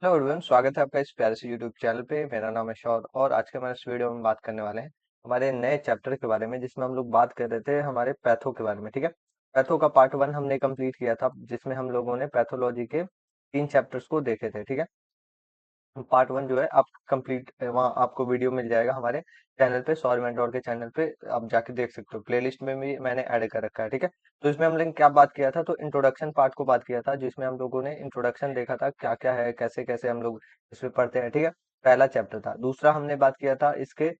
Hello everyone, स्वागत है आपका इस प्यारे से यूट्यूब चैनल पे। मेरा नाम है शौर और आज के हमारे इस वीडियो में बात करने वाले हैं हमारे नए चैप्टर के बारे में, जिसमें हम लोग बात कर रहे थे हमारे पैथो के बारे में। ठीक है, पैथो का पार्ट 1 हमने कंप्लीट किया था, जिसमें हम लोगों ने पैथोलॉजी के 3 चैप्टर्स को देखे थे। ठीक है, पार्ट 1 जो है आप कंप्लीट वहाँ आपको वीडियो मिल जाएगा हमारे चैनल पे, सौर मेंटोर के चैनल पे आप जाके देख सकते हो। प्लेलिस्ट में भी मैंने ऐड कर रखा है। ठीक है, तो इसमें हमने क्या बात किया था, तो इंट्रोडक्शन पार्ट को बात किया था, जिसमें हम लोगों ने इंट्रोडक्शन देखा था क्या क्या है, कैसे कैसे हम लोग इसमें पढ़ते हैं। ठीक है, पहला चैप्टर था। दूसरा हमने बात किया था इसके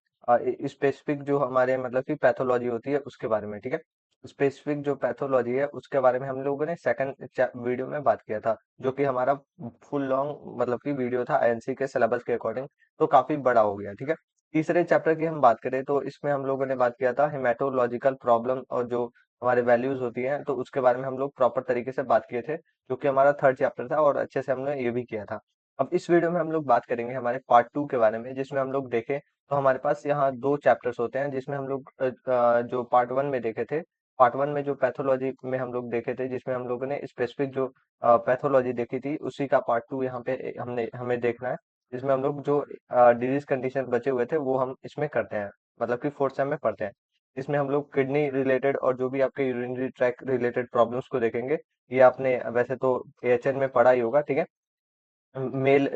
स्पेसिफिक जो हमारे मतलब की पैथोलॉजी होती है उसके बारे में। ठीक है, स्पेसिफिक जो पैथोलॉजी है उसके बारे में हम लोगों ने सेकंड वीडियो में बात किया था, जो कि हमारा फुल लॉन्ग मतलब की वीडियो था आईएनसी के सिलेबस के अकॉर्डिंग, तो काफी बड़ा हो गया। ठीक है, तीसरे चैप्टर की हम बात करें तो इसमें हम लोगों ने बात किया था हेमेटोलॉजिकल प्रॉब्लम, और जो हमारे वैल्यूज होती हैं तो उसके बारे में हम लोग प्रॉपर तरीके से बात किए थे, जो कि हमारा थर्ड चैप्टर था और अच्छे से हमने ये भी किया था। अब इस वीडियो में हम लोग बात करेंगे हमारे पार्ट 2 के बारे में, जिसमें हम लोग देखें तो हमारे पास यहाँ 2 चैप्टर्स होते हैं, जिसमें हम लोग जो पार्ट 1 में देखे थे, पार्ट 1 में जो पैथोलॉजी में हम लोग देखे थे, जिसमें हम लोगों ने स्पेसिफिक जो पैथोलॉजी देखी थी, उसी का पार्ट 2 यहाँ पे हमने हमें देखना है, जिसमें हम लोग जो डिजीज कंडीशन बचे हुए थे वो हम इसमें करते हैं, मतलब कि फोर्थ सेम में पढ़ते हैं। इसमें हम लोग किडनी रिलेटेड और जो भी आपके यूरिनरी ट्रैक रिलेटेड प्रॉब्लम्स को देखेंगे। ये आपने वैसे तो एएचएन में पढ़ा ही होगा। ठीक है, मेल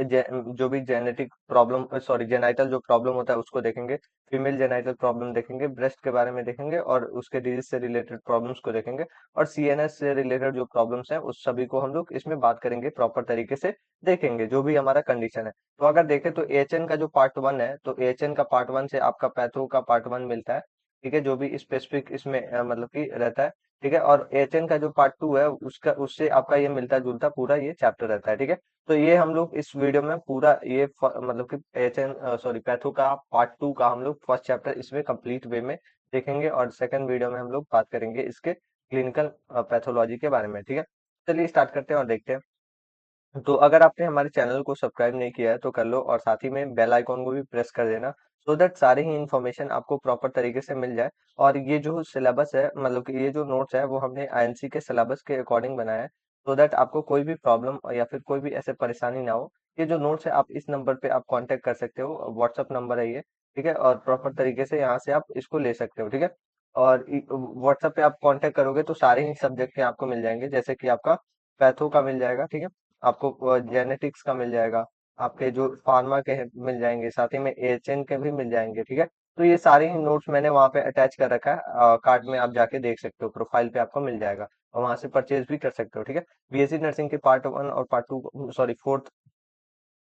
जो भी जेनेटिक प्रॉब्लम, सॉरी जेनाइटल जो प्रॉब्लम होता है उसको देखेंगे, फीमेल जेनाइटल प्रॉब्लम देखेंगे, ब्रेस्ट के बारे में देखेंगे और उसके डिजीज से रिलेटेड प्रॉब्लम्स को देखेंगे, और सीएनएस से रिलेटेड जो प्रॉब्लम्स हैं उस सभी को हम लोग इसमें बात करेंगे, प्रॉपर तरीके से देखेंगे जो भी हमारा कंडीशन है। तो अगर देखें तो एएचएन का जो पार्ट 1 है, तो एएचएन का पार्ट 1 से आपका पैथो का पार्ट 1 मिलता है। ठीक है, जो भी स्पेसिफिक इसमें मतलब कि रहता है। ठीक है, और एएचएन का जो पार्ट 2 है उसका उससे आपका ये मिलता जुलता पूरा ये चैप्टर रहता है। ठीक है, तो ये हम लोग इस वीडियो में पूरा ये मतलब कि एचएन सॉरी पैथो का पार्ट 2 का हम लोग फर्स्ट चैप्टर इसमें कंप्लीट वे में देखेंगे, और सेकंड वीडियो में हम लोग बात करेंगे इसके क्लिनिकल पैथोलॉजी के बारे में। ठीक है, चलिए स्टार्ट करते हैं और देखते हैं। तो अगर आपने हमारे चैनल को सब्सक्राइब नहीं किया है तो कर लो, और साथ ही में बेल आइकॉन को भी प्रेस कर देना, सो दैट सारी ही इन्फॉर्मेशन आपको प्रॉपर तरीके से मिल जाए। और ये जो सिलेबस है, मतलब कि ये जो नोट्स है वो हमने आईएनसी के सिलेबस के अकॉर्डिंग बनाया है, सो दैट आपको कोई भी प्रॉब्लम या फिर कोई भी ऐसे परेशानी ना हो। ये जो नोट्स है आप इस नंबर पे आप कांटेक्ट कर सकते हो, व्हाट्सअप नंबर है ये। ठीक है, और प्रॉपर तरीके से यहाँ से आप इसको ले सकते हो। ठीक है, और व्हाट्सएप पे आप कांटेक्ट करोगे तो सारे ही सब्जेक्ट के आपको मिल जाएंगे, जैसे कि आपका पैथो का मिल जाएगा। ठीक है, आपको जेनेटिक्स का मिल जाएगा, आपके जो फार्मा के मिल जाएंगे, साथ ही में एएचएन के भी मिल जाएंगे। ठीक है, तो ये सारे ही नोट्स मैंने वहाँ पे अटैच कर रखा है, कार्ड में आप जाके देख सकते हो, प्रोफाइल पे आपको मिल जाएगा और वहां से परचेज भी कर सकते हो। ठीक है, बीएससी नर्सिंग के पार्ट 1 और पार्ट 2, सॉरी फोर्थ,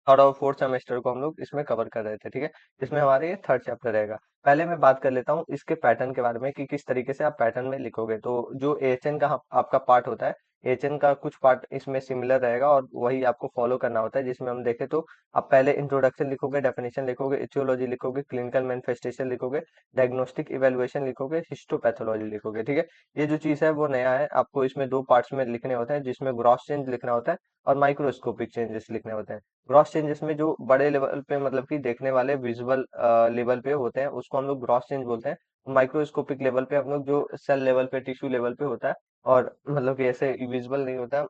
थर्ड और फोर्थ सेमेस्टर को हम लोग इसमें कवर कर रहे थे। ठीक है, इसमें हमारे ये थर्ड चैप्टर रहेगा। पहले मैं बात कर लेता हूँ इसके पैटर्न के बारे में कि किस तरीके से आप पैटर्न में लिखोगे। तो जो एएचएन का आपका पार्ट होता है, एएचएन का कुछ पार्ट इसमें सिमिलर रहेगा और वही आपको फॉलो करना होता है, जिसमें हम देखें तो आप पहले इंट्रोडक्शन लिखोगे, डेफिनेशन लिखोगे, इथियोलॉजी लिखोगे, क्लिनिकल मैनिफेस्टेशन लिखोगे, डायग्नोस्टिक इवेलुएशन लिखोगे, हिस्टोपैथोलॉजी लिखोगे। ठीक है, ये जो चीज है वो नया है, आपको इसमें 2 पार्ट्स में लिखने होते हैं, जिसमें ग्रॉस चेंज लिखना होता है और माइक्रोस्कोपिक चेंजेस लिखने होते हैं। ग्रॉस चेंजेस में जो बड़े लेवल पे मतलब कि देखने वाले विजुअल लेवल पे होते हैं उसको हम लोग ग्रॉस चेंज बोलते हैं। माइक्रोस्कोपिक लेवल पे हम लोग जो सेल लेवल पे, टिश्यू लेवल पे होता है और मतलब कि ऐसे विजुअल नहीं होता,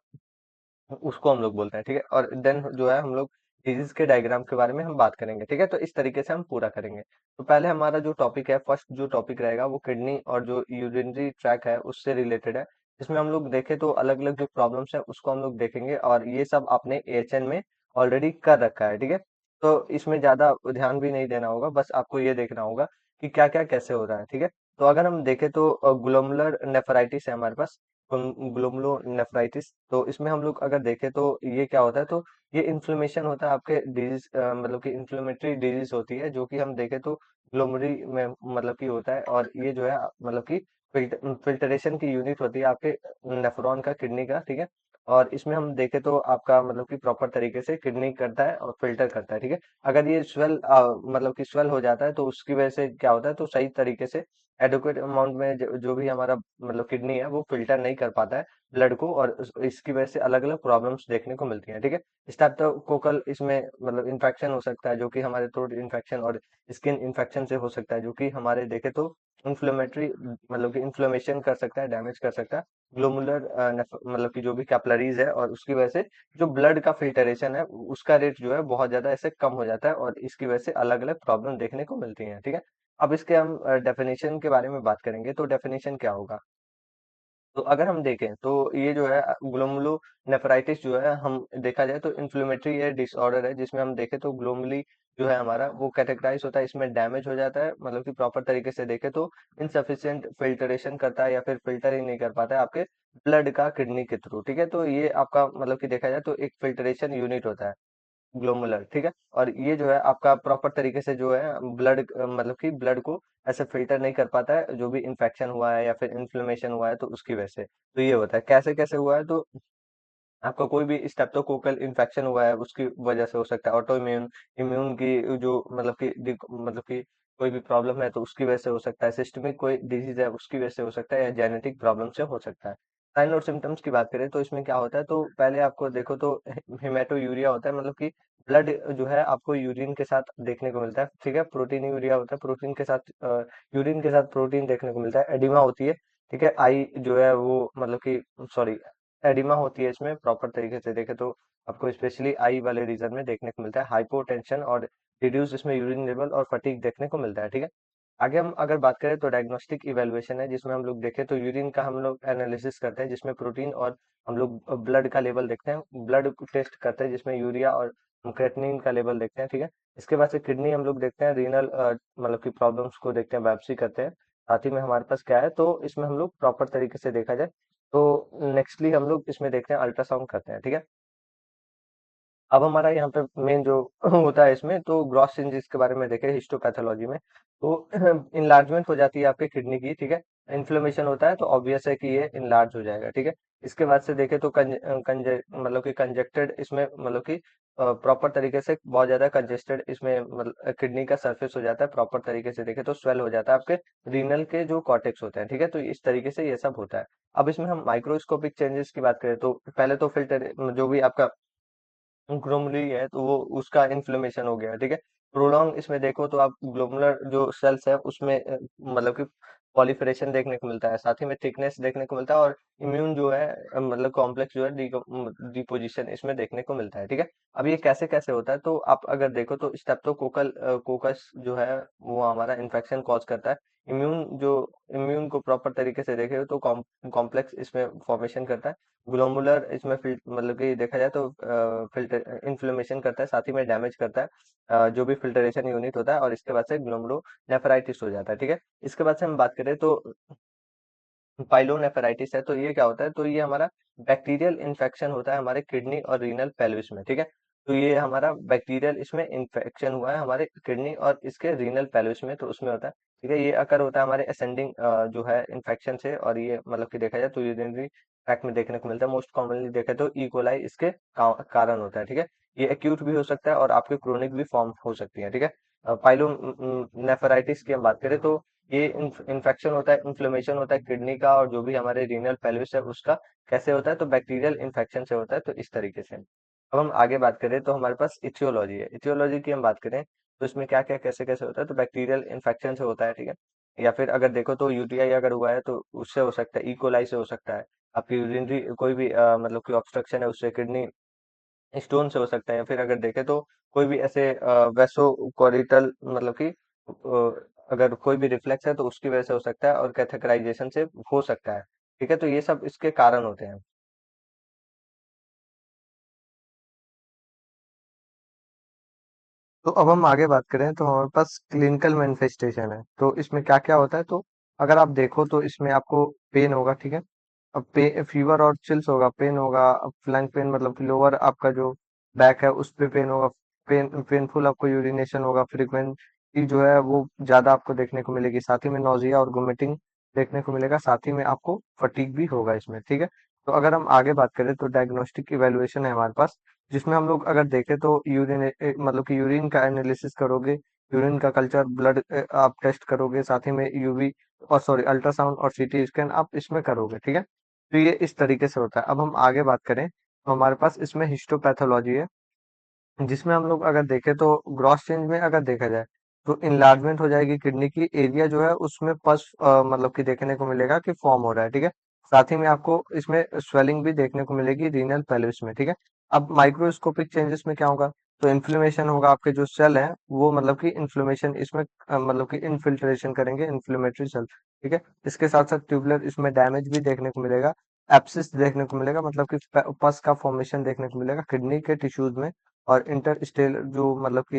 उसको हम लोग बोलते हैं। ठीक है, और देन जो है हम लोग डिजीज के डायग्राम के बारे में हम बात करेंगे। ठीक है, तो इस तरीके से हम पूरा करेंगे। तो पहले हमारा जो टॉपिक है, फर्स्ट जो टॉपिक रहेगा वो किडनी और जो यूरिनरी ट्रैक है उससे रिलेटेड है। इसमें हम लोग देखें तो अलग अलग जो प्रॉब्लम्स है उसको हम लोग देखेंगे, और ये सब आपने एएचएन में ऑलरेडी कर रखा है। ठीक है, तो इसमें ज्यादा ध्यान भी नहीं देना होगा, बस आपको ये देखना होगा कि क्या क्या कैसे हो रहा है। ठीक है, तो अगर हम देखें तो ग्लोमुलर नेफ्राइटिस है हमारे पास, ग्लोमेरुलोनेफ्राइटिस। तो इसमें हम लोग अगर देखें तो ये क्या होता है, तो ये इन्फ्लेमेशन होता है आपके डिजीज, मतलब कि इन्फ्लेमेटरी डिजीज होती है, जो कि हम देखें तो ग्लोमरी में मतलब कि होता है, और ये जो है मतलब कि फिल्टरेशन की यूनिट होती है आपके नेफ्रॉन का, किडनी का। ठीक है, और इसमें हम देखें तो आपका मतलब कि प्रॉपर तरीके से किडनी करता है और फिल्टर करता है। ठीक है, अगर ये स्वेल मतलब कि स्वेल हो जाता है तो उसकी वजह से क्या होता है, तो सही तरीके से एडुकेट अमाउंट में जो भी हमारा मतलब किडनी है वो फिल्टर नहीं कर पाता है ब्लड को, और इसकी वजह से अलग अलग प्रॉब्लम्स देखने को मिलती हैं। ठीक है, स्ट्रेप्टोकोकल इसमें मतलब इन्फेक्शन हो सकता है, जो कि हमारे थ्रोट इन्फेक्शन और स्किन इन्फेक्शन से हो सकता है, जो कि हमारे देखे तो इन्फ्लेमेटरी मतलब कि इन्फ्लेमेशन कर सकता है, डैमेज कर सकता है ग्लोमुलर मतलब कि जो भी कैपिलरीज है, और उसकी वजह से जो ब्लड का फिल्टरेशन है उसका रेट जो है बहुत ज्यादा ऐसे कम हो जाता है, और इसकी वजह से अलग अलग प्रॉब्लम देखने को मिलती हैं। ठीक है, अब इसके हम डेफिनेशन के बारे में बात करेंगे, तो डेफिनेशन क्या होगा। तो अगर हम देखें तो ये जो है ग्लोमेरुलोनेफ्राइटिस जो है, हम देखा जाए तो इन्फ्लेमेटरी ये डिसऑर्डर है, जिसमें हम देखें तो ग्लोमली जो है हमारा वो कैटेगराइज होता है, इसमें डैमेज हो जाता है, मतलब कि प्रॉपर तरीके से देखें तो इनसफिशिएंट फिल्टरेशन करता है या फिर फिल्टर ही नहीं कर पाता है आपके ब्लड का किडनी के थ्रू। ठीक है, तो ये आपका मतलब कि देखा जाए तो एक फिल्टरेशन यूनिट होता है ग्लोमुलर। ठीक है, और ये जो है आपका प्रॉपर तरीके से जो है ब्लड मतलब कि ब्लड को ऐसे फिल्टर नहीं कर पाता है, जो भी इन्फेक्शन हुआ है या फिर इन्फ्लेमेशन हुआ है तो उसकी वजह से। तो ये होता है, कैसे कैसे हुआ है, तो आपका कोई भी स्टेप्टोकोकल इन्फेक्शन हुआ है उसकी वजह से हो सकता है, ऑटो इम्यून इम्यून की जो मतलब कि कोई भी प्रॉब्लम है तो उसकी वजह से हो सकता है, सिस्टमिक कोई डिजीज है उसकी वजह से हो सकता है, या जेनेटिक प्रॉब्लम से हो सकता है। साइन और सिम्टम्स की बात करें तो इसमें क्या होता है, तो पहले आपको देखो तो हेमाटोयूरिया होता है, मतलब कि ब्लड जो है आपको यूरिन के साथ देखने को मिलता है। ठीक है, प्रोटीन यूरिया होता है, प्रोटीन के साथ यूरिन के साथ प्रोटीन देखने को मिलता है, एडिमा होती है। ठीक है, आई जो है वो मतलब कि सॉरी एडिमा होती है इसमें, प्रॉपर तरीके से देखें तो आपको स्पेशली आई वाले रीजन में देखने को मिलता है हाइपोटेंशन और रिड्यूस इसमें यूरिन लेवल और फटीग देखने को मिलता है। ठीक है, आगे हम अगर बात करें तो डायग्नोस्टिक इवेलुएशन है, जिसमें हम लोग देखें तो यूरिन का हम लोग एनालिसिस करते हैं, जिसमें प्रोटीन और हम लोग ब्लड का लेवल देखते हैं, ब्लड टेस्ट करते हैं जिसमें यूरिया और क्रेटनिन का लेवल देखते हैं। ठीक है, इसके बाद से किडनी हम लोग देखते हैं, रीनल मतलब की प्रॉब्लम्स को देखते हैं, बायोप्सी करते हैं। साथ ही में हमारे पास क्या है, तो इसमें हम लोग प्रॉपर तरीके से देखा जाए तो नेक्स्टली हम लोग इसमें देखते हैं, अल्ट्रासाउंड करते हैं। ठीक है, अब हमारा यहाँ पे मेन जो होता है इसमें, तो ग्रॉस चेंजेस के बारे में देखें हिस्टोपैथोलॉजी में, तो इनलार्जमेंट हो जाती है आपके किडनी की। ठीक है, इन्फ्लेमेशन होता है तो ऑब्वियस है कि ये इनलार्ज हो जाएगा। ठीक है, इसके बाद से देखें तो मतलब कि कंजेक्टेड इसमें मतलब कि प्रॉपर तरीके से बहुत ज्यादा कंजेस्टेड इसमें मतलब किडनी का सरफेस हो जाता है, प्रॉपर तरीके से देखें तो स्वेल हो जाता है आपके रीनल के जो कॉर्टेक्स होते हैं। ठीक है, तो इस तरीके से ये सब होता है। अब इसमें हम माइक्रोस्कोपिक चेंजेस की बात करें तो पहले तो फिल्टर जो भी आपका ग्लोमरुली है तो वो उसका इन्फ्लेमेशन हो गया। ठीक है, प्रोलॉन्ग इसमें देखो तो आप ग्लोमुलर जो सेल्स है उसमें मतलब कि पॉलिफरेशन देखने को मिलता है, साथ ही में थिकनेस देखने को मिलता है, और इम्यून जो है मतलब कॉम्प्लेक्स जो है डिपोजिशन इसमें देखने को मिलता है। ठीक है, अब ये कैसे कैसे होता है, तो आप अगर देखो तो स्टेप्टोकोकल कोकस जो है वो हमारा इन्फेक्शन कॉज करता है। इम्यून को प्रॉपर तरीके से देखे तो कॉम्प्लेक्स इसमें फॉर्मेशन करता है। ग्लोमुलर इसमें मतलब कि देखा जाए तो फिल्टर इन्फ्लेमेशन करता है, साथ ही में डैमेज करता है जो भी फिल्टरेशन यूनिट होता है, और इसके बाद से ग्लोमेरुलोनेफ्राइटिस हो जाता है। ठीक है, इसके बाद से हम बात करें तो पाइलोनेफ्राइटिस है, तो ये क्या होता है, तो ये हमारा बैक्टीरियल इन्फेक्शन होता है हमारे किडनी और रीनल पेल्विस में। ठीक है, तो ये हमारा बैक्टीरियल इसमें इन्फेक्शन हुआ है हमारे किडनी और इसके रीनल पेल्विस में, तो उसमें होता है। ठीक है, ये अकर होता है हमारे असेंडिंग जो है इन्फेक्शन से, और ये मतलब कि देखा जाए तो यूरिनरी ट्रैक्ट में देखने को मिलता है, मोस्ट कॉमनली देखे तो इकोलाई इसके कारण होता है। ठीक है, ये एक्यूट भी हो सकता है और आपके क्रोनिक भी फॉर्म हो सकती है। ठीक है, पाइलोनेफ्राइटिस की हम बात करें तो ये इन्फेक्शन होता है, इन्फ्लेमेशन होता है किडनी का और जो भी हमारे रीनल पेल्विस है उसका। कैसे होता है, तो बैक्टीरियल इन्फेक्शन से होता है, तो इस तरीके से। अब हम आगे बात करें तो हमारे पास इथियोलॉजी है, इथियोलॉजी की हम बात करें तो इसमें क्या क्या कैसे कैसे होता है, तो बैक्टीरियल इन्फेक्शन से होता है। ठीक है, या फिर अगर देखो तो यूटीआई अगर हुआ है तो उससे हो सकता है, इकोलाई से हो सकता है, आपकी यूरिनरी कोई भी मतलब कि ऑब्स्ट्रक्शन है उससे, किडनी स्टोन से हो सकता है, या फिर अगर देखें तो कोई भी ऐसे वेसो कोरिटल मतलब कि अगर कोई भी रिफ्लेक्स है तो उसकी वजह से हो सकता है, और कैथेटराइजेशन से हो सकता है। ठीक है, तो ये सब इसके कारण होते हैं। तो अब हम आगे बात करें तो हमारे पास क्लिनिकल मैनिफेस्टेशन है, तो इसमें क्या क्या होता है, तो अगर आप देखो तो इसमें आपको पेन होगा। ठीक है, अब फीवर और चिल्स होगा, पेन होगा, अब फ्लैंक पेन मतलब कि लोअर आपका जो बैक है उस पे पेन होगा, पेनफुल आपको यूरिनेशन होगा, फ्रीक्वेंटली जो है वो ज्यादा आपको देखने को मिलेगी, साथ ही में नोजिया और वोमिटिंग देखने को मिलेगा, साथ ही में आपको फटीग भी होगा इसमें। ठीक है, तो अगर हम आगे बात करें तो डायग्नोस्टिक इवेलुएशन है हमारे पास, जिसमें हम लोग अगर देखें तो मतलब कि यूरिन का एनालिसिस करोगे, यूरिन का कल्चर, ब्लड आप टेस्ट करोगे, साथ ही में यूवी और सॉरी अल्ट्रासाउंड और सीटी स्कैन आप इसमें करोगे। ठीक है, तो ये इस तरीके से होता है। अब हम आगे बात करें तो हमारे पास इसमें हिस्टोपैथोलॉजी है, जिसमें हम लोग अगर देखें तो ग्रॉस चेंज में अगर देखा जाए तो इनलार्जमेंट हो जाएगी किडनी की, एरिया जो है उसमें पस मतलब कि देखने को मिलेगा कि फॉर्म हो रहा है, ठीक है। साथ ही में आपको इसमें स्वेलिंग भी देखने को मिलेगी रीनल पेल्विस में, ठीक है। अब माइक्रोस्कोपिक चेंजेस में क्या होगा, तो इन्फ्लेमेशन होगा, आपके जो सेल है वो मतलब कि इन्फ्लेमेशन इसमें मतलब कि इनफिल्ट्रेशन करेंगे, इन्फ्लेमेटरी सेल, ठीक है। इसके साथ साथ ट्यूबुलर इसमें डैमेज भी देखने को मिलेगा, एब्सिस देखने को मिलेगा, मतलब कि पस का फॉर्मेशन देखने को मिलेगा किडनी के टिश्यूज में, और इंटरस्टेल जो मतलब कि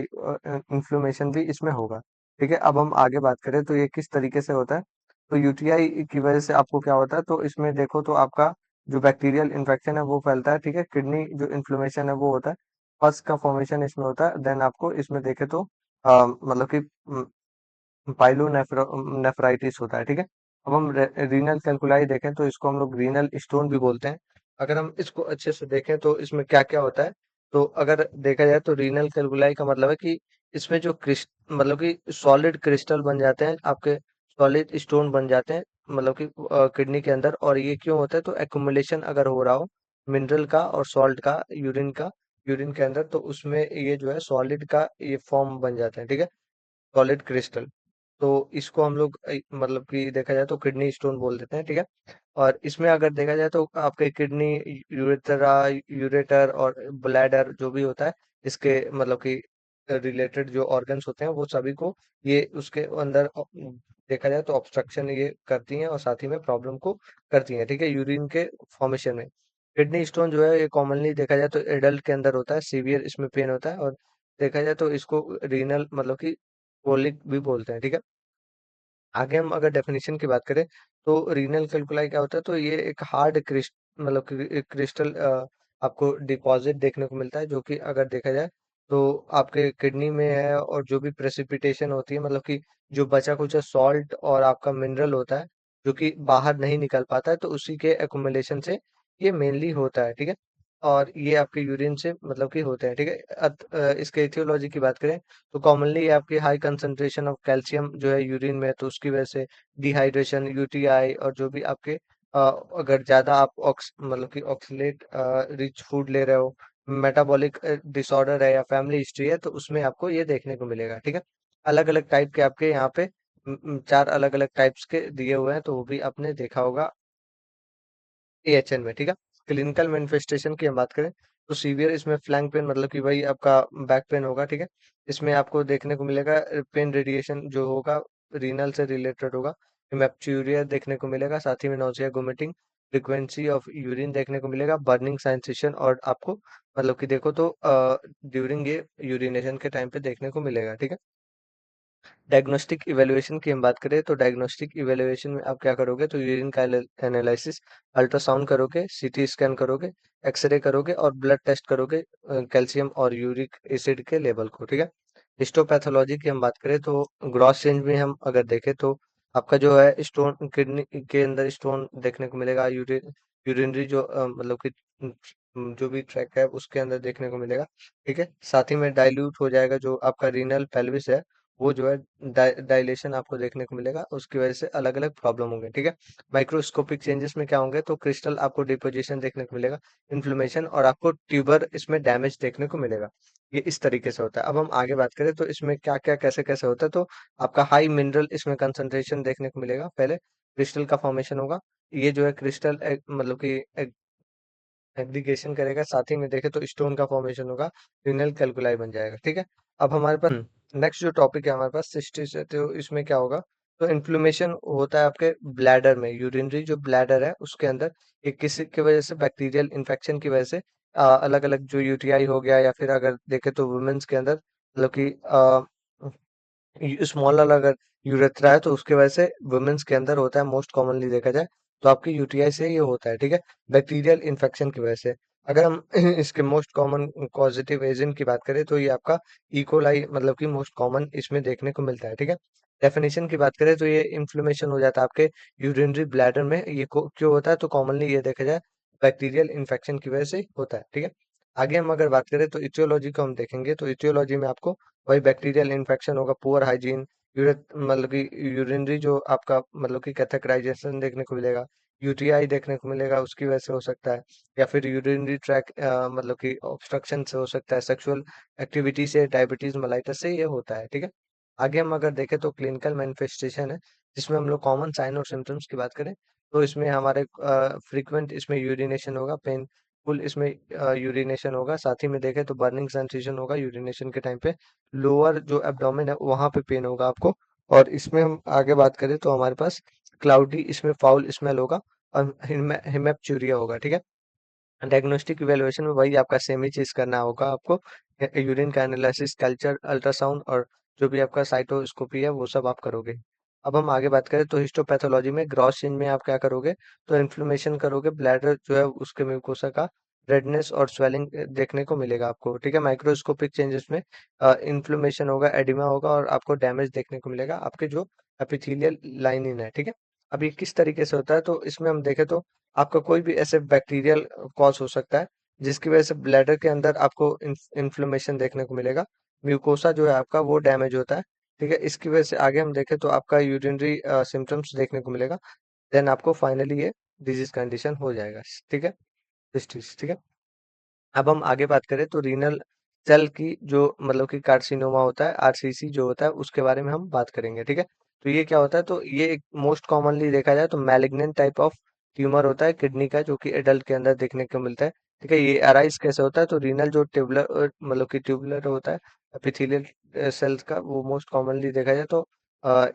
इन्फ्लेमेशन भी इसमें होगा, ठीक है। अब हम आगे बात करें तो ये किस तरीके से होता है, तो यूटीआई की वजह से आपको क्या होता है, तो इसमें देखो तो आपका जो बैक्टीरियल इन्फेक्शन है वो फैलता है, ठीक है। किडनी जो इन्फ्लेमेशन है वो होता है, पस का फॉर्मेशन इसमें होता है, देन आपको इसमें देखे तो मतलब कि पाइलोनेफ्राइटिस होता है, ठीक है। अब हम रीनल कैल्कुलाई देखें तो इसको हम लोग रीनल स्टोन भी बोलते हैं। अगर हम इसको अच्छे से देखें तो इसमें क्या क्या होता है, तो अगर देखा जाए तो रीनल कैल्कुलाई का मतलब है कि इसमें जो क्रिस्ट मतलब कि सॉलिड क्रिस्टल बन जाते हैं आपके, सॉलिड स्टोन बन जाते हैं मतलब कि किडनी के अंदर। और ये क्यों होता है, तो एक्युमुलेशन अगर हो रहा हो मिनरल का और सॉल्ट का, यूरिन के अंदर, तो उसमें ये जो है सॉलिड का ये फॉर्म बन जाते हैं, ठीक है, सॉलिड क्रिस्टल। तो इसको हम लोग मतलब कि देखा जाए तो किडनी स्टोन बोल देते हैं, ठीक है। और इसमें अगर देखा जाए तो आपके किडनी, यूरेथ्रा, यूरेटर और ब्लैडर जो भी होता है, इसके मतलब कि रिलेटेड जो ऑर्गन्स होते हैं वो सभी को ये उसके अंदर देखा जाए तो ऑब्स्ट्रक्शन ये करती हैं और साथ ही में प्रॉब्लम को करती हैं, ठीक है, यूरिन के फॉर्मेशन में। किडनी स्टोन जो है ये कॉमनली देखा जाए तो एडल्ट के अंदर होता है, सीवियर इसमें पेन होता है, और देखा जाए तो इसको रीनल मतलब कि कोलिक भी बोलते हैं, ठीक है। आगे हम अगर डेफिनेशन की बात करें तो रीनल कैल्कुलाई क्या होता है, तो ये एक हार्ड क्रिस्ट मतलब क्रिस्टल आपको डिपॉजिट देखने को मिलता है, जो कि अगर देखा जाए तो आपके किडनी में है, और जो भी प्रेसिपिटेशन होती है मतलब कि जो बचा कुचा सॉल्ट और आपका मिनरल होता है जो कि बाहर नहीं निकल पाता है, तो उसी के एक्युमुलेशन से ये मेनली होता है, ठीक है। और ये आपके यूरिन से मतलब कि होते हैं, ठीक है। इसके इथियोलॉजी की बात करें तो कॉमनली आपकी हाई कंसंट्रेशन ऑफ कैल्शियम जो है यूरिन में, तो उसकी वजह से डिहाइड्रेशन, यूटीआई, और जो भी आपके अगर ज्यादा आप मतलब कि ऑक्सलेट रिच फूड ले रहे हो, मेटाबॉलिक डिसऑर्डर है या फैमिली हिस्ट्री है, तो उसमें आपको ये देखने को मिलेगा, ठीक है। अलग अलग टाइप के आपके यहाँ पे चार अलग अलग टाइप्स के दिए हुए हैं, तो वो भी आपने देखा होगा एएचएन में, ठीक है। क्लिनिकल मैनिफेस्टेशन की हम बात करें तो सीवियर इसमें फ्लैंक पेन मतलब कि भाई आपका बैक पेन होगा, ठीक है। इसमें आपको देखने को मिलेगा पेन रेडिएशन जो होगा रीनल से रिलेटेड होगा, हेमेप्चूरिया देखने को मिलेगा, साथ ही में nausea, vomiting, frequency of urine देखने को मिलेगा, बर्निंग सेंसेशन, और आपको मतलब कि देखो तो ड्यूरिंग ये यूरिनेशन के टाइम पे देखने को मिलेगा, ठीक है। डायग्नोस्टिक इवैल्यूएशन की हम बात करें तो डायग्नोस्टिक इवैल्यूएशन में आप क्या करोगे, तो यूरिन का एनालिसिस, अल्ट्रासाउंड करोगे, सीटी स्कैन करोगे, एक्सरे करोगे और ब्लड टेस्ट करोगे कैल्शियम और यूरिक एसिड के लेवल को, ठीक है। हिस्टोपैथोलॉजी की हम बात करें तो ग्रॉस चेंज में हम अगर देखें तो आपका जो है स्टोन किडनी के अंदर स्टोन देखने को मिलेगा, यूरिनरी जो मतलब कि जो भी ट्रैक है उसके अंदर देखने को मिलेगा, ठीक है। साथ ही में डाइल्यूट हो जाएगा जो आपका रीनल पेल्विस है, वो जो है डायलेशन आपको देखने को मिलेगा, उसकी वजह से अलग अलग प्रॉब्लम होंगे, ठीक है। माइक्रोस्कोपिक चेंजेस में क्या होंगे, तो क्रिस्टल आपको डिपोजिशन देखने को मिलेगा, इन्फ्लेमेशन, और आपको ट्यूबर इसमें डैमेज देखने को मिलेगा। ये इस तरीके से होता है। अब हम आगे बात करें तो इसमें क्या क्या कैसे कैसे होता है, तो आपका हाई मिनरल इसमें कंसंट्रेशन देखने को मिलेगा, पहले क्रिस्टल का फॉर्मेशन होगा, ये जो है क्रिस्टल मतलब कि एग्रीगेशन करेगा, साथ ही में देखें तो स्टोन का फॉर्मेशन होगा, रीनल कैल्कुलाई बन जाएगा, ठीक है। अब हमारे पास नेक्स्ट जो टॉपिक है हमारे पास सिस्टिस है, तो इसमें क्या होगा, तो इन्फ्लेमेशन होता है आपके ब्लैडर में, यूरिनरी जो ब्लैडर है उसके अंदर, ये किसी की वजह से बैक्टीरियल इन्फेक्शन की वजह से अलग अलग जो यूटीआई हो गया, या फिर अगर देखें तो वुमेन्स के अंदर मतलब कि स्मॉल अगर यूरेथ्रा है तो उसके वजह से वुमेन्स के अंदर होता है, मोस्ट कॉमनली देखा जाए तो आपकी यूटीआई से ये होता है, ठीक है, बैक्टीरियल इन्फेक्शन की वजह से। अगर हम इसके मोस्ट कॉमन पॉजिटिव एजेंट की बात करें तो ये आपका इकोलाई मतलब कि मोस्ट कॉमन इसमें देखने को मिलता है, ठीक है। डेफिनेशन की बात करें तो ये इन्फ्लेमेशन हो जाता है आपके यूरिनरी ब्लैडर में, ये क्यों होता है, तो कॉमनली ये देखा जाए बैक्टीरियल इन्फेक्शन की वजह से होता है, ठीक है। आगे हम अगर बात करें तो इथियोलॉजी को हम देखेंगे, तो इथियोलॉजी में आपको वही बैक्टीरियल इन्फेक्शन होगा, पुअर हाइजीन, यूरिन मतलब कि यूरिनरी जो आपका मतलब कि कैथेटराइजेशन देखने को मिलेगा, यूटीआई देखने को मिलेगा, उसकी वजह से हो सकता है, या फिर यूरिनरी ट्रैक मतलब कि ऑब्स्ट्रक्शन से हो सकता है, सेक्सुअल एक्टिविटी से, डायबिटीज मलाइटस से ये होता है, ठीक है। आगे हम अगर देखें तो क्लिनिकल मैनिफेस्टेशन है, जिसमें हम लोग कॉमन साइन और सिम्टम्स की बात करें, तो इसमें हमारे फ्रीक्वेंट इसमें यूरिनेशन होगा, पेनफुल इसमें यूरिनेशन होगा, साथ ही में देखें तो बर्निंग सेंसेशन होगा यूरिनेशन के टाइम पे, लोअर जो एब्डोमेन है वहाँ पे पेन होगा आपको, और इसमें हम आगे बात करें तो हमारे पास क्लाउडी इसमें फाउल स्मेल होगा, और हिमेप्चूरिया होगा, ठीक है। डायग्नोस्टिक इवैल्यूएशन में वही आपका सेम ही चीज़ करना होगा आपको। यूरिन का एनालिसिस, कल्चर, अल्ट्रासाउंड और जो भी आपका साइटोस्कोपी है वो सब आप करोगे। अब हम आगे बात करें तो हिस्टोपैथोलॉजी में ग्रॉस चेंज में आप क्या करोगे, तो इन्फ्लेमेशन करोगे, ब्लैडर जो है उसके म्यूकोसा का रेडनेस और स्वेलिंग देखने को मिलेगा आपको, ठीक है। माइक्रोस्कोपिक चेंजेस में इन्फ्लेमेशन होगा, एडिमा होगा और आपको डैमेज देखने को मिलेगा आपके जो एपिथेलियल लाइनिंग है, ठीक है। अब ये किस तरीके से होता है, तो इसमें हम देखें तो आपका कोई भी ऐसे बैक्टीरियल कॉज हो सकता है, जिसकी वजह से ब्लैडर के अंदर आपको इन्फ्लेमेशन देखने को मिलेगा, म्यूकोसा जो है आपका वो डैमेज होता है, ठीक है। इसकी वजह से आगे हम देखें तो आपका यूरिनरी सिम्टम्स देखने को मिलेगा, देन आपको फाइनली ये डिजीज कंडीशन हो जाएगा, ठीक है, ठीक है। अब हम आगे बात करें तो रीनल सेल की जो मतलब कि कार्सिनोमा होता है, आरसीसी जो होता है उसके बारे में हम बात करेंगे, ठीक है। तो ये क्या होता है, तो ये एक मोस्ट कॉमनली देखा जाए तो मैलिग्नेंट टाइप ऑफ ट्यूमर होता है किडनी का, जो कि एडल्ट के अंदर देखने को मिलता है, ठीक है। ये अराइज कैसे होता है, तो रीनल जो ट्यूबुलर मतलब कि ट्यूबुलर होता है एपिथेलियल सेल्स का, वो मोस्ट कॉमनली देखा जाए तो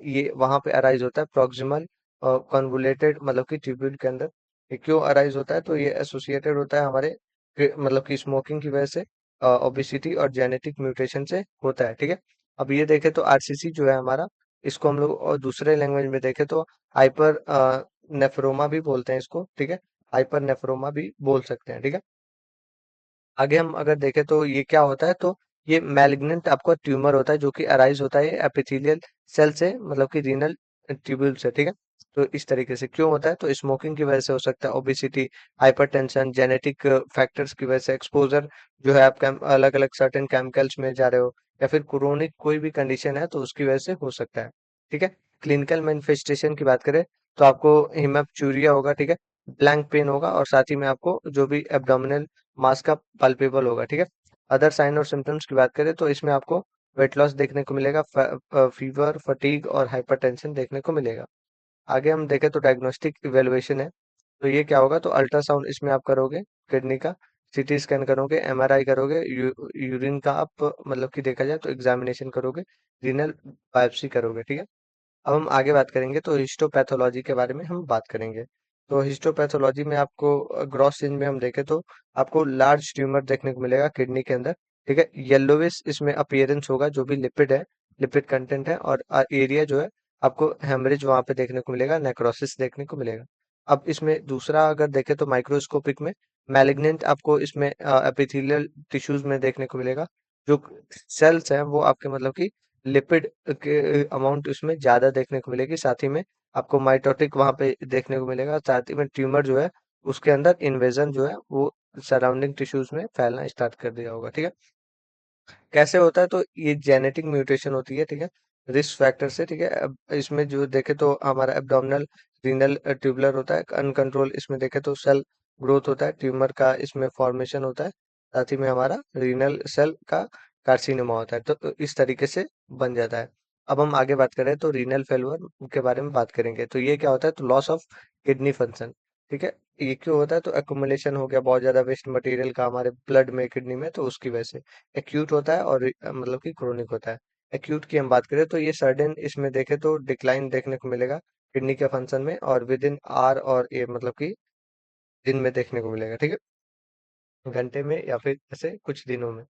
ये वहां पे अराइज होता है प्रॉक्सिमल कन्वोलेटेड मतलब कि ट्यूब्यूल के अंदर। ये क्यों अराइज होता है, तो ये एसोसिएटेड होता है हमारे मतलब कि स्मोकिंग की वजह से, ओबेसिटी और जेनेटिक म्यूटेशन से होता है, ठीक है। अब ये देखें तो आरसीसी जो है हमारा, इसको हम लोग और दूसरे लैंग्वेज में देखें तो हाइपर नेफ्रोमा भी बोलते हैं इसको, ठीक है। हाइपर नेफ्रोमा भी बोल सकते हैं, ठीक है। आगे हम अगर देखें तो ये क्या होता है, तो ये मैलिग्नेंट आपका ट्यूमर होता है जो कि अराइज होता है एपिथेलियल सेल से, मतलब कि रीनल ट्यूब्यूल से, ठीक है। तो इस तरीके से क्यों होता है, तो स्मोकिंग की वजह से हो सकता है, ओबेसिटी, हाइपरटेंशन, जेनेटिक फैक्टर्स की वजह से, एक्सपोजर जो है आप अलग अलग सर्टेन केमिकल्स में जा रहे हो, या फिर क्रोनिक कोई भी कंडीशन है तो उसकी वजह से हो सकता है, ठीक है। क्लिनिकल मैनिफेस्टेशन की बात करें तो आपको हिमेप्चूरिया होगा, ठीक है, ब्लैंक पेन होगा, और साथ ही में आपको जो भी एब्डोमिनल मास का पल्पेबल होगा, ठीक है। अदर साइन और सिम्टम्स की बात करें तो इसमें आपको वेट लॉस देखने को मिलेगा, फीवर, फटीग और हाइपरटेंशन देखने को मिलेगा। आगे हम देखें तो डायग्नोस्टिक इवेलुएशन है, तो ये क्या होगा, तो अल्ट्रासाउंड इसमें आप करोगे किडनी का, सीटी स्कैन करोगे, एमआरआई करोगे, यूरिन का आप मतलब कि देखा जाए तो एग्जामिनेशन करोगे, रीनल बायोप्सी करोगे, ठीक है। अब हम आगे बात करेंगे तो हिस्टोपैथोलॉजी के बारे में हम बात करेंगे। तो हिस्टोपैथोलॉजी में आपको ग्रॉस चेंज में हम देखें तो आपको लार्ज ट्यूमर देखने को मिलेगा किडनी के अंदर, ठीक है। येलोविश इसमें अपीयरेंस होगा, जो भी लिपिड है, लिपिड कंटेंट है, और एरिया जो है आपको हेमरेज वहां पे देखने को मिलेगा, नेक्रोसिस देखने को मिलेगा। अब इसमें दूसरा अगर देखें तो माइक्रोस्कोपिक में मैलिग्नेंट आपको इसमें एपिथेलियल टिश्यूज में देखने को मिलेगा, जो सेल्स हैं वो आपके मतलब कि लिपिड के अमाउंट उसमें ज्यादा देखने को मिलेगी, साथ ही में आपको माइटोटिक वहां पे देखने को मिलेगा, साथ ही में ट्यूमर जो है उसके अंदर इन्वेजन जो है वो सराउंडिंग टिश्यूज में फैलना स्टार्ट कर दिया होगा, ठीक है। कैसे होता है, तो ये जेनेटिक म्यूटेशन होती है, ठीक है, रिस्क फैक्टर से, ठीक है। अब इसमें जो देखे तो हमारा एब्डोमिनल रीनल ट्यूबुलर होता है अनकंट्रोल, इसमें देखे तो सेल ग्रोथ होता है, ट्यूमर का इसमें फॉर्मेशन होता है, साथ ही में हमारा रीनल सेल का कार्सिनोमा होता है, तो इस तरीके से बन जाता है। अब हम आगे बात करें तो रीनल फेल्योर के बारे में बात करेंगे, तो ये क्या होता है, तो लॉस ऑफ किडनी फंक्शन, ठीक है। ये क्यों होता है, तो एक्यूमुलेशन हो गया बहुत ज्यादा वेस्ट मटेरियल का हमारे ब्लड में, किडनी में, तो उसकी वजह से एक्यूट होता है, और मतलब कि क्रोनिक होता है। एक्यूट की हम बात करें तो ये सडन इसमें देखें तो डिक्लाइन देखने को मिलेगा किडनी के फंक्शन में, और विद इन आर और ये मतलब कि दिन में देखने को मिलेगा, ठीक है, घंटे में या फिर ऐसे कुछ दिनों में।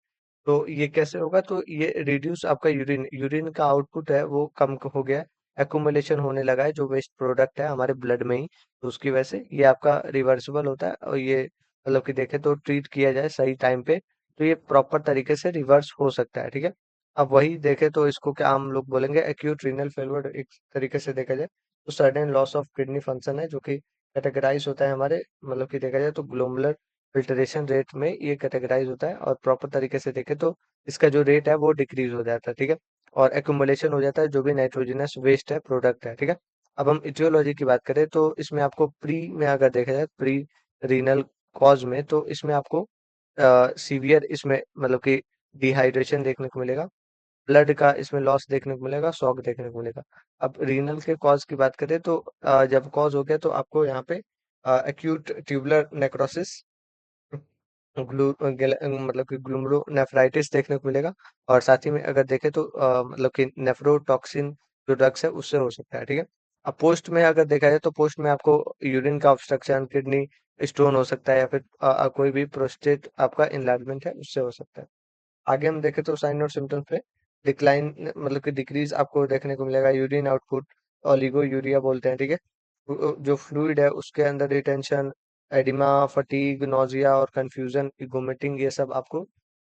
तो ये कैसे होगा, तो ये रिड्यूस आपका यूरिन यूरिन का आउटपुट है वो कम हो गया है, एक्यूमुलेशन होने लगा है जो वेस्ट प्रोडक्ट है हमारे ब्लड में ही, तो उसकी वजह से ये आपका रिवर्सिबल होता है, और ये मतलब कि देखे तो ट्रीट किया जाए सही टाइम पे तो ये प्रॉपर तरीके से रिवर्स हो सकता है, ठीक है। अब वही देखे तो इसको क्या हम लोग बोलेंगे, एक्यूट रीनल फेलियर, एक तरीके से देखा जाए तो sudden loss of kidney function है, जो कि कैटेगराइज होता है हमारे मतलब कि देखा जाए तो ग्लोमुलर फिल्ट्रेशन रेट में ये कैटेगराइज होता है, और प्रॉपर तरीके से देखें तो इसका जो रेट है वो डिक्रीज हो जाता है, ठीक है, और एक्यूमुलेशन हो जाता है जो भी नाइट्रोजनस वेस्ट है प्रोडक्ट है, ठीक है। अब हम इटियोलॉजी की बात करें तो इसमें आपको प्री में अगर देखा जाए, प्री रीनल कॉज में, तो इसमें आपको सीवियर इसमें मतलब कि डिहाइड्रेशन देखने को मिलेगा, ब्लड का इसमें लॉस देखने को मिलेगा, शॉक देखने को मिलेगा। अब रीनल के कॉज की बात करें तो जब कॉज हो गया तो आपको यहाँ पे एक्यूट ट्यूबुलर नेक्रोसिस, मतलब कि ग्लोमेरुलोनेफ्राइटिस देखने को मिलेगा। और साथ ही में अगर देखें तो मतलब कि नेफ्रोटॉक्सिन जो ड्रग्स है उससे हो सकता है, ठीक है। अब पोस्ट में अगर देखा जाए तो पोस्ट में आपको यूरिन का ऑब्स्ट्रक्शन, किडनी स्टोन हो सकता है, या फिर कोई भी प्रोस्टेट आपका इनलार्जमेंट है उससे हो सकता है। आगे हम देखें तो साइन और सिम्टम्स पे डिक्लाइन, मतलब कि डिक्रीज आपको देखने को मिलेगा। यूरिन आउटपुट, ओलिगो यूरिया बोलते हैं, ठीक है। जो फ्लूइड है उसके अंदर रिटेंशन, एडिमा, फटीग, नोजिया और कंफ्यूजन, वोमिटिंग, ये सब आपको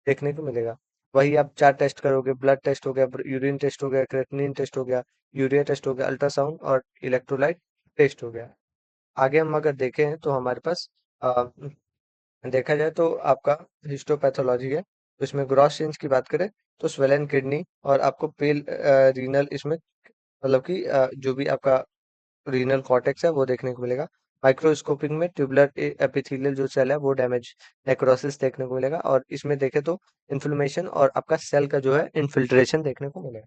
देखने को मिलेगा। वही आप चार टेस्ट करोगे, ब्लड टेस्ट हो गया, यूरिन टेस्ट हो गया, क्रेटनिन टेस्ट हो गया, यूरिया टेस्ट हो गया, अल्ट्रासाउंड और इलेक्ट्रोलाइट टेस्ट हो गया। आगे हम अगर देखें तो हमारे पास देखा जाए तो आपका हिस्टोपैथोलॉजी है। तो इसमें ग्रॉस चेंज की बात करें तो स्वेलन किडनी और आपको पेल रीनल, इसमें मतलब कि जो भी आपका रीनल कॉर्टेक्स है वो देखने को मिलेगा। माइक्रोस्कोपिंग में ट्यूबुलर एपिथेलियल जो सेल है वो डैमेज, नेक्रोसिस देखने को मिलेगा। और इसमें देखें तो इन्फ्लेमेशन और आपका सेल का जो है इन्फिल्ट्रेशन देखने को मिलेगा,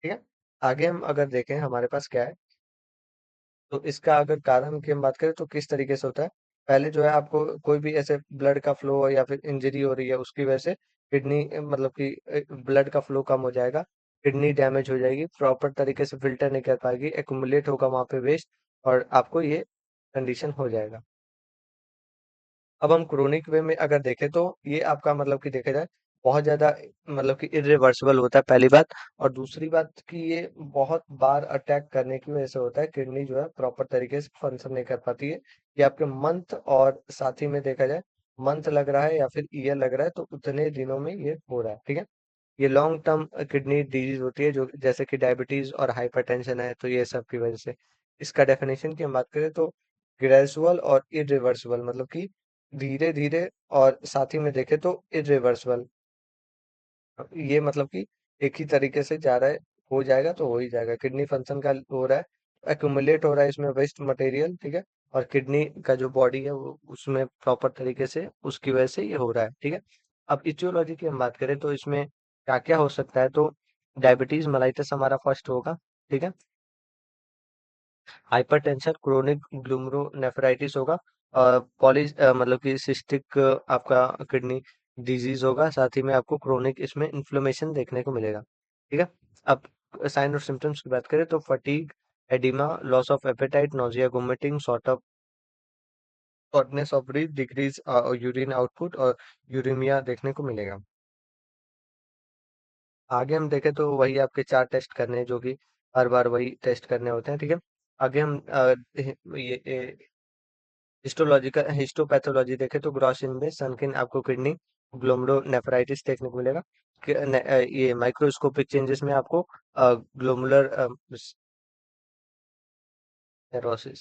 ठीक है। आगे हम अगर देखें हमारे पास क्या है, तो इसका अगर कारण की हम बात करें तो किस तरीके से होता है। पहले जो है आपको कोई भी ऐसे ब्लड का फ्लो या फिर इंजरी हो रही है उसकी वजह से किडनी, मतलब कि ब्लड का फ्लो कम हो जाएगा, किडनी डैमेज हो जाएगी, प्रॉपर तरीके से फिल्टर नहीं कर पाएगी, एक्यूमुलेट होगा वहां पे वेस्ट, और आपको ये कंडीशन हो जाएगा। अब हम क्रोनिक वे में अगर देखें तो ये आपका मतलब कि देखा जाए बहुत ज्यादा, मतलब कि इरिवर्सिबल होता है, पहली बात। और दूसरी बात कि ये बहुत बार अटैक करने की वजह से होता है, किडनी जो है प्रॉपर तरीके से फंक्शन नहीं कर पाती है। ये आपके मंथ, और साथ ही में देखा जाए मंथ लग रहा है या फिर ईयर लग रहा है तो उतने दिनों में ये हो रहा है, ठीक है। ये लॉन्ग टर्म किडनी डिजीज होती है, जो जैसे कि डायबिटीज और हाइपरटेंशन है, तो ये सब की वजह से। इसका डेफिनेशन की हम बात करें तो ग्रेजुअल और इरिवर्सिबल, मतलब कि धीरे धीरे, और साथ ही में देखें तो इरिवर्सिबल, ये मतलब कि एक ही तरीके से जा रहा है, हो जाएगा तो हो ही जाएगा। किडनी फंक्शन का हो रहा है, एक्यूमुलेट हो रहा है इसमें वेस्ट मटेरियल, ठीक है। और किडनी का जो बॉडी है वो उसमें प्रॉपर तरीके से उसकी वजह से ये हो रहा है, ठीक है। अब इटियोलॉजी की हम बात करें तो इसमें क्या क्या हो सकता है, तो डायबिटीज मेलाइटस हमारा फर्स्ट होगा, ठीक है। हाइपरटेंशन, क्रोनिक ग्लूमेरुलोनेफ्राइटिस होगा, मतलब कि सिस्टिक आपका किडनी डिजीज होगा। साथ ही में आपको क्रोनिक इसमें इन्फ्लेमेशन देखने को मिलेगा, ठीक है। अब साइन और सिम्टम्स की बात करें तो fatigue, oedema, loss of appetite, nausea, vomiting, shortness of breath, decrease urine output और यूरिमिया देखने को मिलेगा। आगे हम देखें तो वही आपके चार टेस्ट करने हैं जो कि हर बार वही टेस्ट करने होते हैं, ठीक है। आगे हम ये हिस्टोलॉजिकल हिस्टोपैथोलॉजी देखें तो ग्रॉस में सनकिन आपको किडनी ग्लोमेरुलोनेफ्राइटिस देखने को मिलेगा। ये माइक्रोस्कोपिक चेंजेस में आपको ग्लोमुलर नेरोसिस।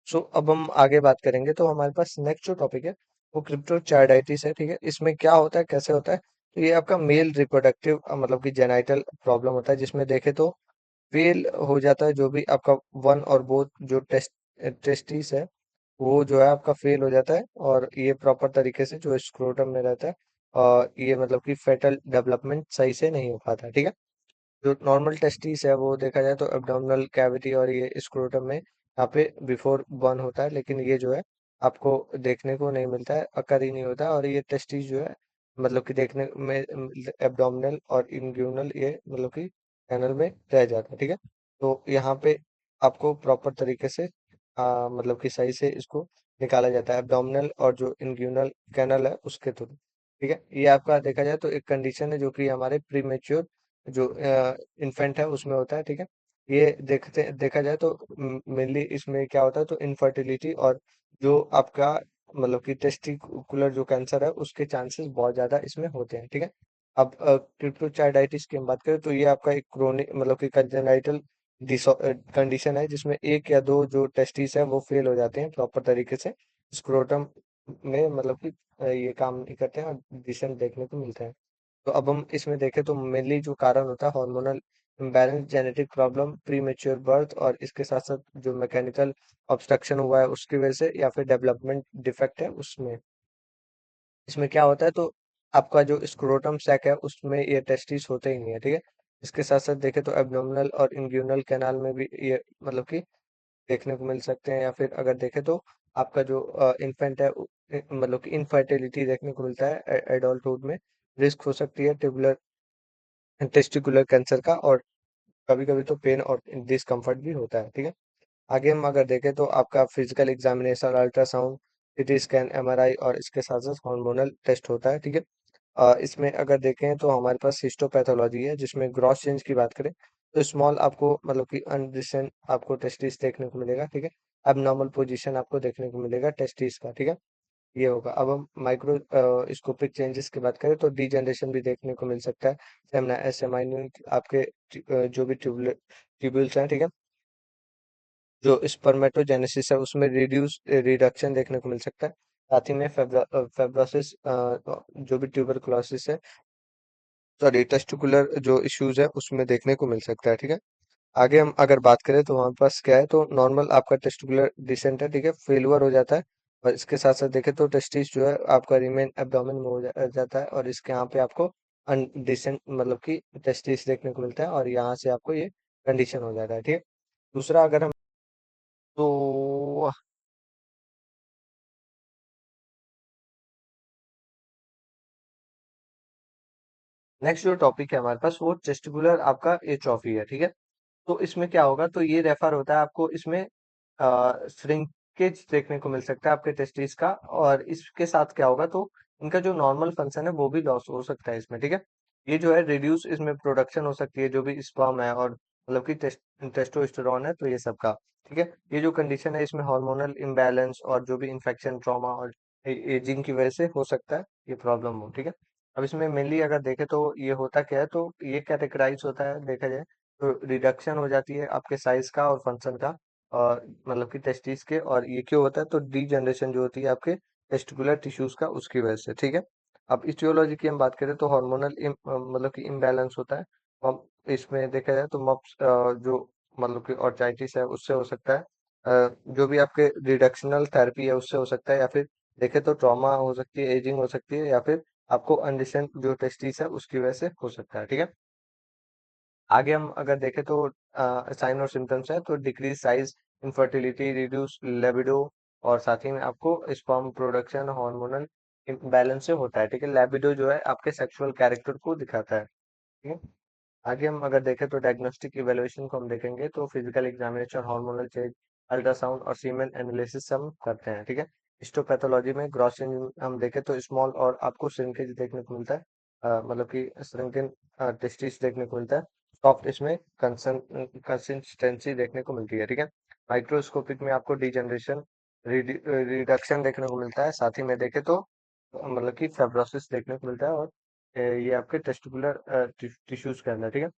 सो अब हम आगे बात करेंगे तो हमारे पास नेक्स्ट जो टॉपिक है वो क्रिप्टोचार्डाइटिस है, ठीक है। इसमें क्या होता है, कैसे होता है, तो ये आपका मेल रिप्रोडक्टिव मतलब कि जेनाइटल प्रॉब्लम होता है, जिसमें देखे तो फेल हो जाता है जो भी आपका वन और बोथ जो टेस्टिस है वो जो है आपका फेल हो जाता है, और ये प्रॉपर तरीके से जो स्क्रोटम में रहता है, और ये मतलब कि फेटल डेवलपमेंट सही से नहीं हो पाता, ठीक है। जो नॉर्मल टेस्टिस है वो देखा जाए तो एब्डोमिनल कैविटी और ये स्क्रोटम में यहाँ पे बिफोर बर्न होता है, लेकिन ये जो है आपको देखने को नहीं मिलता है, अकर ही नहीं होता है। और ये टेस्टिस जो है मतलब कि देखने में एब्डोमिनल और इंग्यूनल, ये मतलब कि कैनल में रह जाता है, ठीक है। तो यहाँ पे आपको प्रॉपर तरीके से मतलब कि सही से इसको निकाला जाता है एब्डोमिनल और जो इंग्यूनल कैनल है उसके थ्रू, ठीक है। ये आपका देखा जाए तो एक कंडीशन है जो कि हमारे प्रीमेच्योर जो इन्फेंट है उसमें होता है, ठीक है। ये देखा जाए तो मेनली इसमें क्या होता है, तो इनफर्टिलिटी और जो आपका मतलब कि टेस्टिकुलर जो कैंसर है उसके चांसेस बहुत ज्यादा इसमें होते हैं, ठीक है। अब क्रिप्टोचार्डाइटिस की हम बात करें तो ये आपका एक क्रोनिक मतलब कि कंजेनाइटल कंडीशन है, जिसमें एक या दो जो टेस्टिस है वो फेल हो जाते हैं प्रॉपर तरीके से स्क्रोटम में, मतलब कि ये काम नहीं करते हैं और डिसेंट देखने को मिलते हैं। तो अब हम इसमें देखें तो मेनली जो कारण होता है hormonal imbalance, genetic problem, pre mature birth, और इसके साथ साथ जो मैकेनिकल ऑब्स्ट्रक्शन हुआ है उसकी वजह से, या फिर डेवलपमेंट डिफेक्ट है उसमें। इसमें क्या होता है, तो आपका जो स्क्रोटम सैक है उसमें ये टेस्टिस होते ही नहीं है, ठीक है। इसके साथ साथ देखें तो एब्डोमिनल और इंग्यूनल कैनाल में भी ये मतलब कि देखने को मिल सकते हैं, या फिर अगर देखें तो आपका जो इन्फेंट है मतलब कि इनफर्टिलिटी देखने को मिलता है एडल्टहुड में। रिस्क हो सकती है ट्यूबुलर टेस्टिकुलर कैंसर का, और कभी कभी तो पेन और डिस्कम्फर्ट भी होता है, ठीक है। आगे हम अगर देखें तो आपका फिजिकल एग्जामिनेशन, अल्ट्रासाउंड, सीटी स्कैन, एमआरआई और इसके साथ साथ हार्मोनल टेस्ट होता है, ठीक है। इसमें अगर देखें तो हमारे पास हिस्टोपैथोलॉजी है, जिसमें ग्रॉस चेंज की बात करें तो स्मॉल आपको मतलब कि अनडिसेंट आपको टेस्टिस देखने को मिलेगा, ठीक है। एबनॉर्मल पोजीशन आपको देखने को मिलेगा टेस्टिस का, ठीक है। ये होगा। अब हम माइक्रो स्कोपिक चेंजेस की बात करें तो डी जनरेशन भी देखने को मिल सकता है। सेमना एसएमआई आपके जो भी ट्यूब्यूल्स हैं, ठीक है, जो स्पर्मेटोजेनेसिस है उसमें रिडक्शन देखने को मिल सकता है। साथ ही में फेब्रोसिस जो भी ट्यूबरकुलोसिस है, सॉरी टेस्टिकुलर जो इश्यूज है उसमें देखने को मिल सकता है, ठीक है। आगे हम अगर बात करें तो हमारे पास क्या है, तो नॉर्मल आपका टेस्टिकुलर डिसेंट है, ठीक है, फेलुअर हो जाता है। और इसके साथ साथ देखें तो टेस्टिस जो है आपका रिमेन एब्डोमेन में जाता है, और इसके यहाँ पे आपको अनडिसेंट मतलब कि टेस्टिस देखने को मिलता है, और यहाँ से आपको ये कंडीशन हो जाता है, ठीक है। दूसरा अगर हम तो नेक्स्ट जो टॉपिक है हमारे पास वो टेस्टिकुलर आपका एट्रोफी है, ठीक है। तो इसमें क्या होगा, तो ये रेफर होता है आपको इसमें श्रिंकेज देखने को मिल सकता है आपके टेस्टिस का, और इसके साथ क्या होगा, तो इनका जो नॉर्मल फंक्शन है वो भी लॉस हो सकता है इसमें, ठीक है। ये जो है रिड्यूस इसमें प्रोडक्शन हो सकती है जो भी स्पर्म है, और मतलब कि टेस्टोस्टेरोन है, तो ये सब का, ठीक है। ये जो कंडीशन है इसमें हार्मोनल इम्बैलेंस और जो भी इन्फेक्शन, ट्रॉमा और एजिंग की वजह से हो सकता है ये प्रॉब्लम हो, ठीक है। अब इसमें मेनली अगर देखें तो ये होता क्या है, तो ये कैटेगराइज होता है देखा जाए तो रिडक्शन हो जाती है आपके साइज का और फंक्शन का, और मतलब कि टेस्टिस के, और ये क्यों होता है, तो डी जनरेशन जो होती है आपके टेस्टिकुलर टिश्यूज का उसकी वजह से, ठीक है। अब इटियोलॉजी की हम बात करें तो हार्मोनल मतलब कि इम्बैलेंस होता है। हम इसमें देखा जाए तो मप्स जो मतलब कि ऑर्चाइटिस है उससे हो सकता है। जो भी आपके रिडक्शनल थेरेपी है उससे हो सकता है, या फिर देखे तो ट्रॉमा हो सकती है, एजिंग हो सकती है, या फिर आपको अनडिसेंट जो टेस्टिस है उसकी वजह से हो सकता है, ठीक है। आगे हम अगर देखें तो साइन और सिम्टम्स है, तो decrease size, infertility, reduce libido, और साथ ही में आपको स्पर्म प्रोडक्शन हार्मोनल इम्बैलेंस से होता है, ठीक है। लेबिडो जो है आपके सेक्सुअल कैरेक्टर को दिखाता है, ठीक है। आगे हम अगर देखें तो डायग्नोस्टिक इवैल्यूएशन को हम देखेंगे तो physical examination, hormonal change, ultrasound और सीमेन एनालिसिस हम करते हैं, ठीक है। हिस्टोपैथोलॉजी में ग्रॉस हम देखें तो स्मॉल और आपको श्रिंकेज देखने को मिलता है, मतलब कि श्रिंकन टेस्टिस देखने को मिलता है। सॉफ्ट इसमें कंसिस्टेंसी देखने को मिलती है, ठीक है। माइक्रोस्कोपिक में आपको डिजनरेशन, रिडक्शन देखने को मिलता है, साथ ही में देखें तो मतलब कि फेब्रोसिस देखने को मिलता है, और ये आपके टेस्टिकुलर टिश्यूज के अंदर, ठीक है।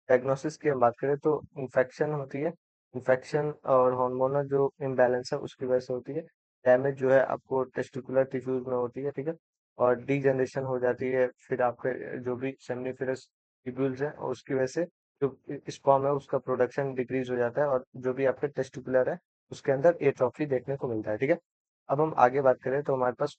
डायग्नोसिस की हम बात करें तो इन्फेक्शन होती है, इन्फेक्शन और हार्मोनल जो इम्बैलेंस है उसकी वजह से होती है। डैमेज जो है आपको टेस्टिकुलर टिश्यूज में होती है, ठीक है। और डीजनरेशन हो जाती है फिर आपके जो भी सेमनीफेरस ट्यूब्यूल्स हैं और उसकी वजह से जो स्पर्म है उसका प्रोडक्शन डिक्रीज हो जाता है, और जो भी आपके टेस्टिकुलर है उसके अंदर एट्रोफी देखने को मिलता है, ठीक है। अब हम आगे बात करें तो हमारे पास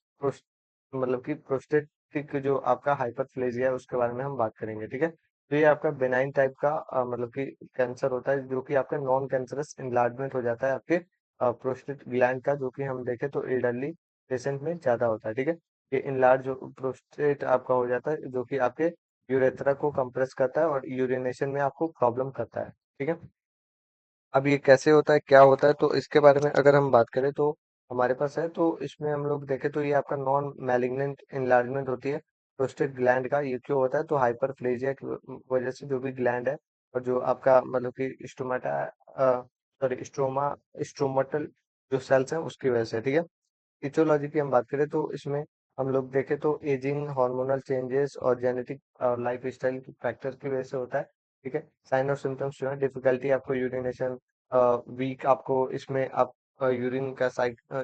मतलब कि प्रोस्टेटिक जो आपका हाइपरप्लेजिया है उसके बारे में हम बात करेंगे, ठीक है। तो ये आपका बेनाइन टाइप का मतलब कि कैंसर होता है, जो कि आपका नॉन कैंसरस इन्लार्जमेंट हो जाता है आपके प्रोस्टेट ग्लैंड का, जो कि हम देखें तो एल्डरली पेशेंट में ज्यादा होता है, ठीक है। ये इनलार्ज जो प्रोस्टेट आपका हो जाता है जो कि आपके यूरेथ्रा को कंप्रेस करता है और यूरिनेशन में आपको प्रॉब्लम करता है, ठीक है। अब ये कैसे होता है, क्या होता है, तो इसके बारे में अगर हम बात करें तो हमारे पास है, तो इसमें हम लोग देखें तो ये आपका नॉन मैलिग्नेंट इन्लार्जमेंट होती है प्रोस्टेट ग्लैंड का। ये क्यों होता है, तो हाइपरप्लेजिया की वजह से जो भी ग्लैंड है और जो आपका मतलब कि स्टोमाटा सॉरी स्ट्रोमटल जो सेल्स हैं उसकी वजह से, ठीक है। इथियोलॉजी की हम बात करें तो इसमें हम लोग देखें तो एजिंग, हार्मोनल चेंजेस और जेनेटिक लाइफ स्टाइल फैक्टर की वजह से होता है, ठीक है। साइन और सिम्टम्स जो है डिफिकल्टी आपको यूरिनेशन, वीक आपको इसमें आप यूरिन का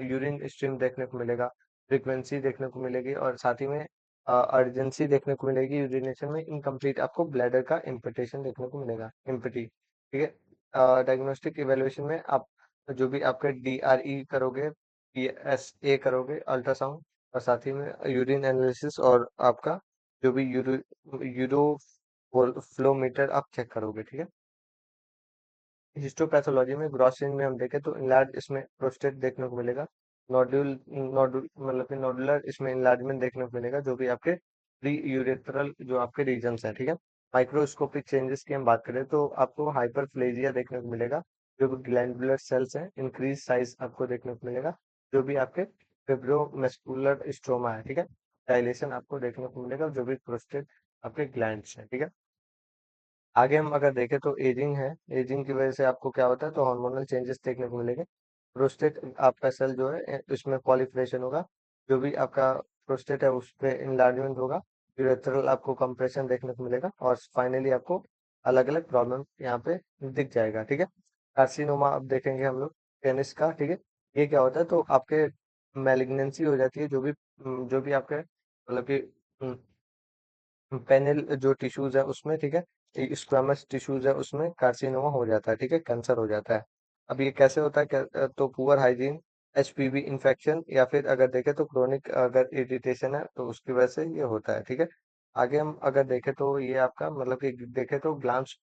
यूरिन स्ट्रीम देखने को मिलेगा, फ्रीक्वेंसी देखने को मिलेगी, और साथ ही में अर्जेंसी देखने को मिलेगी यूरिनेशन में, इनकम्प्लीट आपको ब्लैडर का इम्पिटेशन देखने को मिलेगा, इम्पिटी, ठीक है। डायग्नोस्टिक इवेल्युएशन में आप जो भी आपका DRE करोगे, PSA करोगे, अल्ट्रासाउंड, और साथ ही में यूरिन एनालिसिस और आपका जो भी यूरो फ्लोमीटर आप चेक करोगे, ठीक है। हिस्टोपैथोलॉजी में ग्रॉस चेंज में हम देखें तो इनलार्ज इसमें प्रोस्टेट देखने को मिलेगा। नोड्यूल नोडुल मतलब कि नोडुलर इसमें इनलार्जमेंट देखने को मिलेगा, जो भी आपके प्री यूरेथ्रल जो आपके रीजन्स हैं, ठीक है। माइक्रोस्कोपिक चेंजेस की हम बात करें तो आपको हाइपरप्लेजिया देखने को मिलेगा, जो भी ग्लैंडुलर सेल्स हैं इंक्रीज साइज आपको देखने को मिलेगा, जो भी आपके फिब्रोमस्कुलर स्ट्रोमा है, ठीक है। डायलेशन आपको देखने को मिलेगा, जो भी प्रोस्टेट आपके ग्लैंड्स हैं, ठीक है। आगे हम अगर देखें तो एजिंग है, एजिंग की वजह से आपको क्या होता है तो हार्मोनल चेंजेस देखने को मिलेंगे। प्रोस्टेट आपका सेल जो है उसमें पॉलिफरेशन होगा, जो भी आपका प्रोस्टेट है उस पे इंलार्जमेंट होगा, यूरेथ्रल आपको कंप्रेशन देखने को मिलेगा और फाइनली आपको अलग अलग प्रॉब्लम यहाँ पे दिख जाएगा, ठीक है। कार्सिनोमा अब देखेंगे हम लोग पेनिस का, ठीक है। ये क्या होता है तो आपके मैलिग्नेंसी हो जाती है, जो भी आपके मतलब कि पेनिल जो टिश्यूज है उसमें, ठीक है, स्क्वेमस टिश्यूज है उसमें कार्सिनोमा हो जाता है, ठीक है, कैंसर हो जाता है। अब ये कैसे होता है तो पुअर हाइजीन, एचपीवी इंफेक्शन, या फिर अगर देखें तो क्रोनिक अगर इरिटेशन है तो उसकी वजह से ये होता है, ठीक है। आगे हम अगर देखें तो ये आपका मतलब कि देखें तो ग्लांस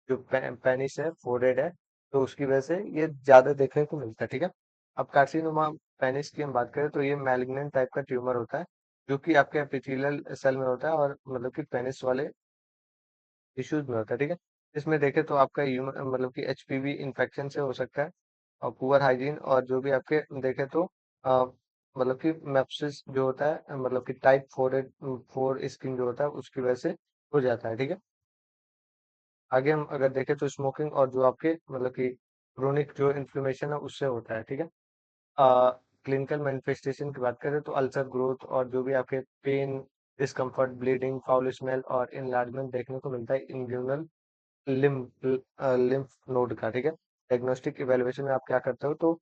जो पेनिस है, फोrehead है, तो उसकी वजह से ये ज्यादा देखने को मिलता है, ठीक है। अब कार्सिनोमा पेनिस की हम बात करें तो ये मैलिग्नेंट टाइप का ट्यूमर होता है, जो कि आपके एपिथेलियल सेल में होता है और मतलब कि पेनिस वाले टिश्यूज में होता है, ठीक है। इसमें देखें तो आपका मतलब कि एचपीवी इन्फेक्शन से हो सकता है, और पुअर हाइजीन, और जो भी आपके देखें तो मतलब कि मेप्सिस जो होता है मतलब कि टाइप फोर स्किन जो होता है उसकी वजह से हो जाता है, ठीक है। आगे हम अगर देखें तो स्मोकिंग और जो आपके मतलब कि क्रोनिक जो इन्फ्लेमेशन है उससे होता है, ठीक है। क्लिनिकल मैनिफेस्टेशन की बात करें तो अल्सर ग्रोथ और जो भी आपके pain, discomfort, bleeding, foul smell और इनलार्जमेंट देखने को मिलता है इंग्यूनल लिम्फ लिम्फ नोड का, ठीक है। डायग्नोस्टिक इवेलुएशन में आप क्या करते हो तो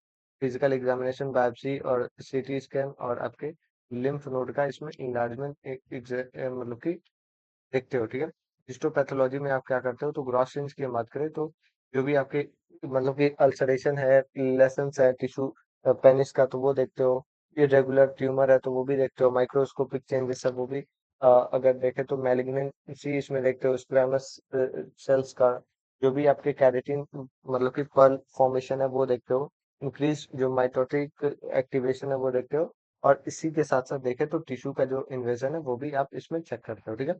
फिजिकल एग्जामिनेशन, बायोप्सी और सीटी स्कैन और आपके लिम्फ नोड का इसमें इनलार्जमेंट मतलब कि देखते हो, ठीक है। हिस्टोपैथोलॉजी में आप क्या करते हो तो ग्रॉस सेंस की हम बात करें तो जो भी आपके मतलब कि अल्सरेशन है, लेसन्स है टिश्यू पेनिस का तो वो देखते हो, इरेगुलर ट्यूमर है तो वो भी देखते हो, माइक्रोस्कोपिक चेंजेस है वो भी अगर देखें तो मैलिग्नेंसी इसमें देखते हो, स्क्वैमस सेल्स का, जो भी आपके कैरेटिन मतलब कि पर्ल फॉर्मेशन है वो देखते हो, इंक्रीज जो माइटोटिक एक्टिवेशन है वो देखते हो, और इसी के साथ साथ देखें तो टिश्यू का जो इन्वेजन है वो भी आप इसमें चेक करते हो, ठीक है।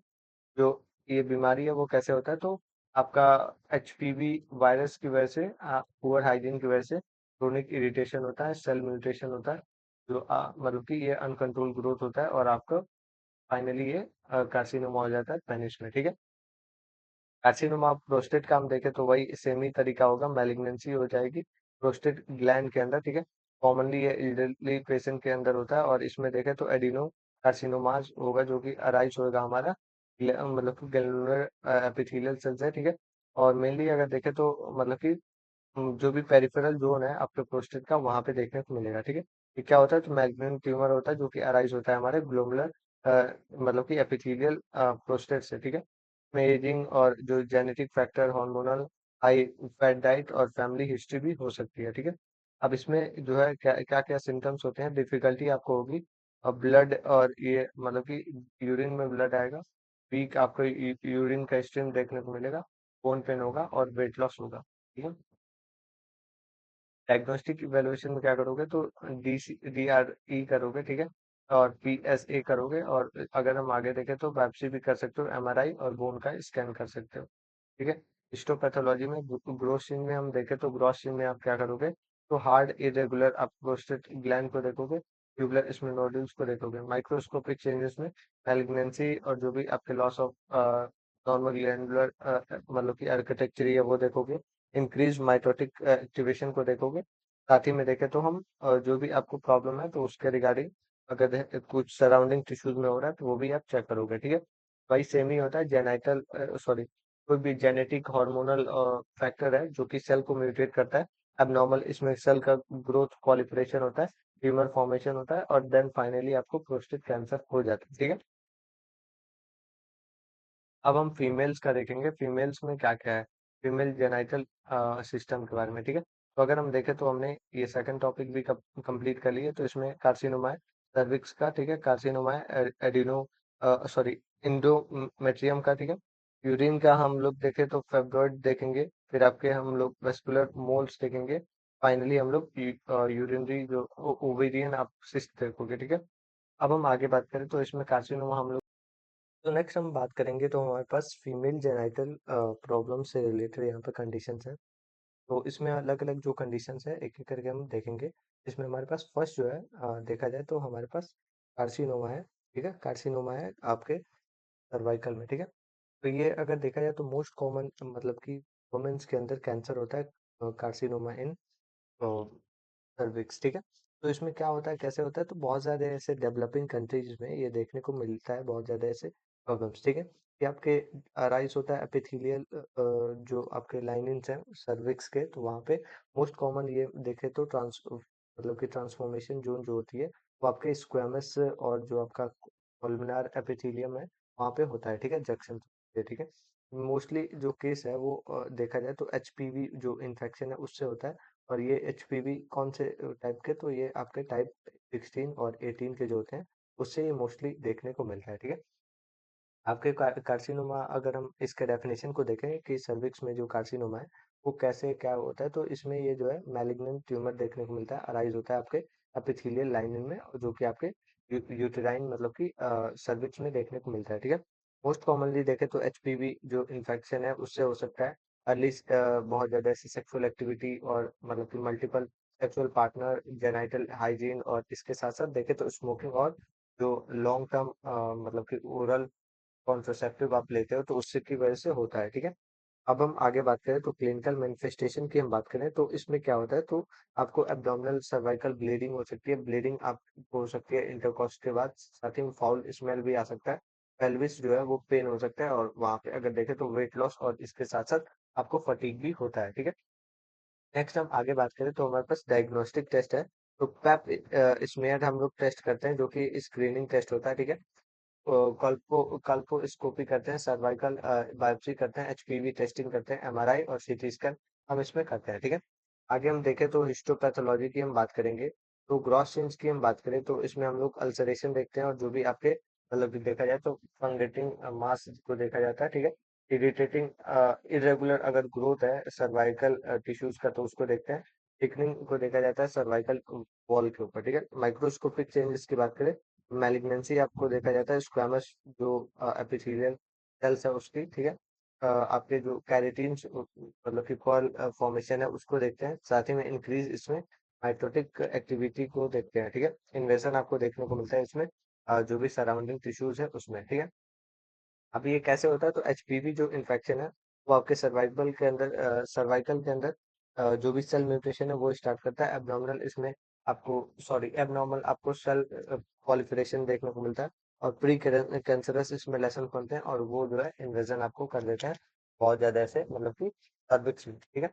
जो ये बीमारी है वो कैसे होता है तो आपका एचपीवी वायरस की वजह से, पुअर हाइजीन की वजह से क्रोनिक इरिटेशन होता है, सेल म्यूटेशन होता है, जो मतलब कि ये अनकंट्रोल ग्रोथ होता है और आपका फाइनली ये कार्सिनोमा हो जाता है पेनिस में, ठीक है। कार्सिनोमा प्रोस्टेट का हम देखें तो वही सेम ही तरीका होगा, मैलिग्नेंसी हो जाएगी प्रोस्टेट ग्लैंड के अंदर, ठीक है। कॉमनली ये एल्डरली पेशेंट के अंदर होता है और इसमें देखें तो एडिनो कार्सिनोमास होगा, जो कि अराइज होगा हमारा मतलब कि ग्लैंडुलर एपिथेलियल सेल्स है, ठीक है। और मेनली अगर देखें तो मतलब कि जो भी पेरिफेरल जोन है आपके प्रोस्टेट का वहां पे देखने को मिलेगा, ठीक है। ये क्या होता है तो मैलिग्नेंट ट्यूमर होता है, जो कि अराइज होता है हमारे ग्लोमुलर मतलब कि एपिथेलियल प्रोस्टेट से, ठीक है। में एजिंग और जो genetic factor, hormonal, high fat diet और फैमिली हिस्ट्री भी हो सकती है, ठीक है। अब इसमें जो है क्या क्या क्या सिम्टम्स होते हैं, डिफिकल्टी आपको होगी और ब्लड और ये मतलब कि यूरिन में ब्लड आएगा, वीक आपको यूरिन का स्ट्रीम देखने को मिलेगा, बोन पेन होगा और वेट लॉस होगा, ठीक है। डायग्नोस्टिक इवेलुएशन में क्या करोगे तो DRE करोगे, ठीक है, और PSA करोगे, और अगर हम आगे देखें तो बायोप्सी भी कर सकते हो, MRI और बोन का स्कैन कर सकते हो, ठीक है। हिस्टोपैथोलॉजी में ग्रोसिन में हम देखें तो ग्रोसिन में आप क्या करोगे तो हार्ड इरेगुलर आप प्रोस्टेट ग्लैंड को देखोगे, ट्यूबुलर इसमें नोड्यूल्स को देखोगे, माइक्रोस्कोपिक चेंजेस में मैलिग्नेंसी और जो भी आपके लॉस ऑफ नॉर्मल ग्लैंडुलर मतलब की आर्किटेक्चर है वो देखोगे, इंक्रीज माइटोटिक एक्टिवेशन को देखोगे। साथ ही में देखें तो हम जो भी आपको प्रॉब्लम है तो उसके रिगार्डिंग अगर कुछ सराउंडिंग टिश्यूज में हो रहा है तो वो भी आप चेक करोगे, ठीक है। वही सेम ही होता है जेनाइटल सॉरी कोई भी जेनेटिक हार्मोनल फैक्टर है जो कि सेल को म्यूटेट करता है, एबनॉर्मल इसमें सेल का ग्रोथ पॉलिफरेशन होता है, ट्यूमर फॉर्मेशन होता है, और देन फाइनली आपको प्रोस्टेट कैंसर हो जाता है, ठीक है। अब हम फीमेल्स का देखेंगे, फीमेल्स में क्या क्या है, फीमेल जेनाइटल सिस्टम के बारे में, ठीक है। तो अगर हम देखें तो हमने ये सेकंड टॉपिक भी कंप्लीट कर लिए, तो इसमें कार्सिनोमा है, सर्विक्स का, ठीक है, कार्सिनोमा है, एडिनो सॉरी इंडोमेट्रियम का, ठीक है। यूरिन का हम लोग देखें तो फेब्रॉइड देखेंगे, फिर आपके हम लोग वेस्कुलर मोल्स देखेंगे, फाइनली हम लोग यूरिनरी जो ओवेरियन आप सिस्ट देखोगे, ठीक है। अब हम आगे बात करें तो इसमें कार्सिनोमा हम लोग, तो नेक्स्ट हम बात करेंगे तो हमारे पास फीमेल जेनाइटल प्रॉब्लम से रिलेटेड यहाँ पे कंडीशंस है। तो इसमें अलग-अलग जो कंडीशंस है एक-एक करके हम देखेंगे। इसमें हमारे पास फर्स्ट जो है देखा जाए तो हमारे पास कार्सिनोमा है, ठीक है? कार्सिनोमा है आपके सर्वाइकल में, ठीक है? तो ये अगर देखा जाए तो मोस्ट कॉमन मतलब कि वुमेन्स के अंदर कैंसर होता है कार्सिनोमा इन सर्विक्स, ठीक है। तो इसमें क्या होता है, कैसे होता है, तो बहुत ज़्यादा ऐसे डेवलपिंग कंट्रीज में ये देखने को मिलता है, बहुत ज़्यादा ऐसे प्रॉब्लम्स, ठीक है। ये आपके अराइज होता है एपिथेलियल जो आपके लाइनिंग्स हैं सर्विक्स के, तो वहाँ पे मोस्ट कॉमन ये देखे तो ट्रांस मतलब कि ट्रांसफॉर्मेशन जोन जो होती है वो आपके स्क्वेमस और जो आपका कोलमिनार एपिथेलियम है वहाँ पे होता है, ठीक है, जंक्शन पे, ठीक है। मोस्टली जो केस है वो देखा जाए तो एचपीवी जो इन्फेक्शन है उससे होता है। और ये एचपीवी कौन से टाइप के, तो ये आपके टाइप 16 और 18 के जो होते हैं उससे ये मोस्टली देखने को मिलता है, ठीक है। आपके कार्सिनोमा अगर हम इसके डेफिनेशन को देखें कि सर्विक्स में जो कार्सिनोमा है वो कैसे क्या होता है, तो इसमें ये जो है मैलिग्नेंट ट्यूमर देखने को मिलता है, अराइज होता है आपके एपिथेलियल लाइनिंग में, और जो कि आपके यूटेराइन मतलब कि सर्विक्स में देखने को मिलता है, ठीक है। मोस्ट कॉमनली देखें तो एचपीवी जो इन्फेक्शन है उससे हो सकता है। अर्ली बहुत ज्यादा ऐसी सेक्सुअल एक्टिविटी और मतलब कि multiple sexual partner, genital hygiene, और इसके साथ साथ देखें तो स्मोकिंग और जो लॉन्ग टर्म मतलब कि ओरल कॉन्ट्रासेप्टिव आप लेते हो तो उससे की वजह से होता है, ठीक है। अब हम आगे बात करें तो क्लिनिकल मैनिफेस्टेशन की हम बात करें तो इसमें क्या होता है, तो आपको एब्डोमिनल सर्वाइकल ब्लीडिंग हो सकती है, ब्लीडिंग आपको हो सकती है इंटरकॉर्स के बाद, साथ ही में फाउल स्मेल भी आ सकता है, पेल्विस जो है वो पेन हो सकता है, और वहां पे अगर देखें तो वेट लॉस और इसके साथ साथ आपको फटीग भी होता है, ठीक है। नेक्स्ट हम आगे बात करें तो हमारे पास डायग्नोस्टिक टेस्ट है। तो पैप स्मेयर हम लोग टेस्ट करते हैं जो कि स्क्रीनिंग टेस्ट होता है, ठीक है। कल्पोस्कोपी करते हैं, सर्वाइकल बायोप्सी करते हैं, एचपीवी टेस्टिंग करते हैं, एमआरआई और सीटी स्कैन हम इसमें करते हैं, ठीक है। आगे हम देखें तो हिस्टोपैथोलॉजी की हम बात करेंगे। तो ग्रॉस चेंज की हम बात करें तो इसमें हम लोग अल्सरेशन देखते हैं, और जो भी आपके मतलब कि देखा जाए तो फंगेटिंग मास को देखा जाता है, ठीक है। इरिटेटिंग इरेगुलर अगर ग्रोथ है सर्वाइकल टिश्यूज का तो उसको देखते हैं। थिकनिंग को देखा जाता है सर्वाइकल वॉल के ऊपर, ठीक है। माइक्रोस्कोपिक चेंजेस की बात करें, मैलिग्नेंसी आपको देखा जाता है स्क्वामस जो एपिथेलियल सेल्स है उसकी, ठीक है। आपके जो कैरेटीन मतलब कि पर्ल फॉर्मेशन है उसको देखते हैं, साथ ही में इंक्रीज इसमें माइटोटिक एक्टिविटी को देखते हैं, ठीक है। इन्वेजन आपको देखने को मिलता है इसमें जो भी सराउंडिंग टिश्यूज है उसमें, ठीक है। अब ये कैसे होता है, तो एचपीवी जो इन्फेक्शन है वो आपके सर्वाइकल के अंदर जो भी सेल म्यूटेशन है वो स्टार्ट करता है एब्नॉर्मल इसमें आपको सॉरी एबनॉर्मल आपको सेल proliferation देखने को मिलता है, और प्री कैंसरस इसमें लेसन बनते हैं, और वो जो है इन्वेजन आपको कर देते हैं बहुत ज्यादा ऐसे मतलब कि सर्विक्स में, ठीक है।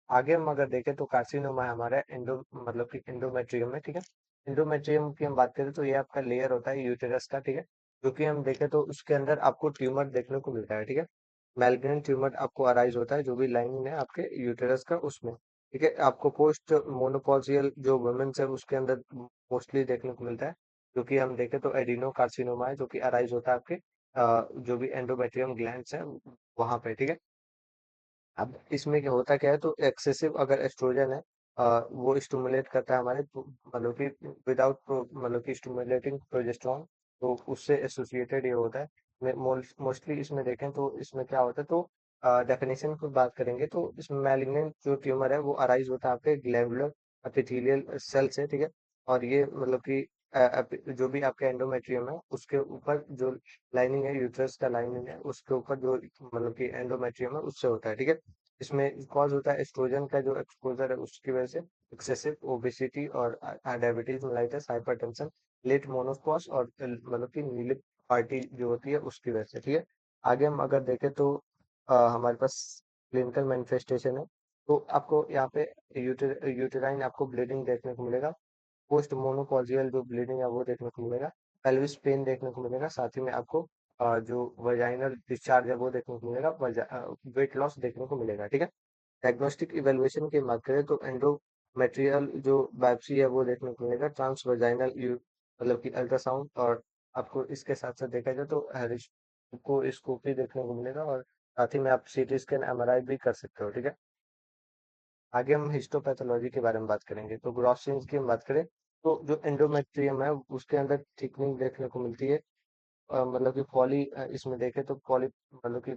आगे हम अगर देखें तो कार्सिनोमा है हमारा एंडो मतलब कि एंडोमेट्रियम में, ठीक है। एंडोमेट्रियम की हम बात करें तो ये आपका लेयर होता है यूटेरस का, ठीक है। जो कि हम देखें तो उसके अंदर आपको ट्यूमर देखने को मिलता है, ठीक है। मैलिग्नेंट ट्यूमर आपको अराइज होता है जो भी लाइनिंग है आपके यूटेरस का उसमें, ठीक है। आपको पोस्ट मोनोपॉजियल जो वुमेन्स है उसके अंदर मोस्टली देखने को मिलता है, जो कि हम देखें तो एडिनो कार्सिनोमा है जो कि अराइज होता है आपके जो भी एंडोमेट्रियम ग्लैंड्स है वहां पे, ठीक है। अब इसमें क्या होता क्या है, तो एक्सेसिव अगर एस्ट्रोजन है वो स्टिमुलेट करता है हमारे मतलब कि विदाउट मतलब कि स्टिमुलेटिंग प्रोजेस्टेरॉन, तो उससे एसोसिएटेड ये होता है। मोस्टली इसमें देखें तो इसमें क्या होता है, तो डेफिनेशन की बात करेंगे तो इसमें मैलिग्नेंट जो ट्यूमर है वो अराइज होता है आपके ग्लैंडुलर एपिथेलियल सेल से, ठीक है। और ये मतलब कि जो भी आपके एंडोमेट्रियम है उसके ऊपर जो लाइनिंग है यूट्रस का लाइनिंग है उसके ऊपर जो मतलब कि एंडोमेट्रियम है उससे होता है, ठीक है। इसमें कॉज होता है एस्ट्रोजन का जो एक्सपोजर है उसकी वजह से एक्सेसिव ओबेसिटी और diabetes mellitus hypertension late menopause और मतलब कि नीली पार्टी जो होती है उसकी वजह से, ठीक है। आगे हम अगर देखें तो हमारे पास क्लिनिकल मैनिफेस्टेशन है। तो आपको यहाँ पे यूटेराइन आपको ब्लीडिंग देखने को मिलेगा, पोस्ट मोनोपॉजियल जो ब्लीडिंग है वो देखने को मिलेगा, पेल्विस पेन देखने को मिलेगा, साथ ही में आपको जो वजाइनल डिस्चार्ज है वो देखने को मिलेगा, वेट लॉस देखने को मिलेगा, ठीक है। डायग्नोस्टिक इवेलुएशन की बात करें तो मटेरियल जो बायोप्सी है वो देखने को मिलेगा, ट्रांस वजाइनल मतलब कि अल्ट्रासाउंड, और आपको इसके साथ साथ देखा जाए तो हैरिस को स्कोपी देखने को मिलेगा, और साथ ही में आप सीटी स्कैन एमआरआई भी कर सकते हो, ठीक है। आगे हम हिस्टोपैथोलॉजी के बारे में बात करेंगे। तो ग्रॉस चेंज की हम बात करें तो जो एंडोमेट्रियम है उसके अंदर थिकनिंग देखने को मिलती है। मतलब कि इसमें देखें तो मतलब कि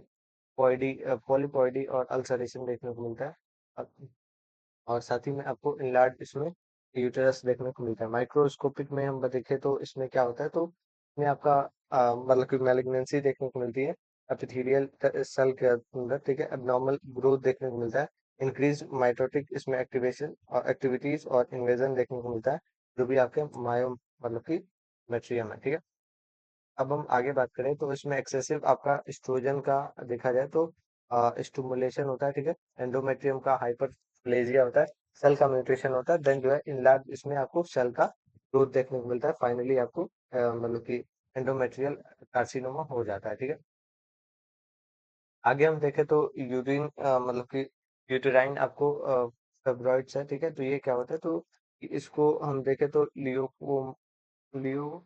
पॉलीपॉइडी और अल्सरेशन देखने को मिलता है। अ, और साथ ही में आपको इनलार्ज इसमें यूटेरस देखने को मिलता है। माइक्रोस्कोपिक में हम देखें तो इसमें क्या होता है, तो इसमें आपका मतलब कि मैलिग्नेंसी देखने को मिलती है एपिथेलियल सेल के अंदर, ठीक है। एब्नॉर्मल ग्रोथ देखने को मिलता है, इंक्रीज माइटोटिक इसमें एक्टिवेशन और एक्टिविटीज और इन्वेजन देखने को मिलता है, जो भी आपके मायो मतलब कि मेट्रियम है, ठीक है। अब हम आगे बात करें तो इसमें एक्सेसिव आपका एस्ट्रोजन का देखा जाए तो स्टिमुलेशन होता है, ठीक है। एंडोमेट्रियम का हाइपरप्लेजिया होता है, सेल का म्यूटेशन होता है, देन जो है इनलार्ज इसमें आपको सेल का ग्रोथ देखने को मिलता है, फाइनली आपको मतलब कि एंडोमेट्रियल कार्सिनोमा हो जाता है, ठीक है। आगे हम देखें तो यूरिन मतलब कि यूटेराइन आपको फेब्रॉइड्स है, ठीक है। तो ये क्या होता है, तो इसको हम देखें तो लियो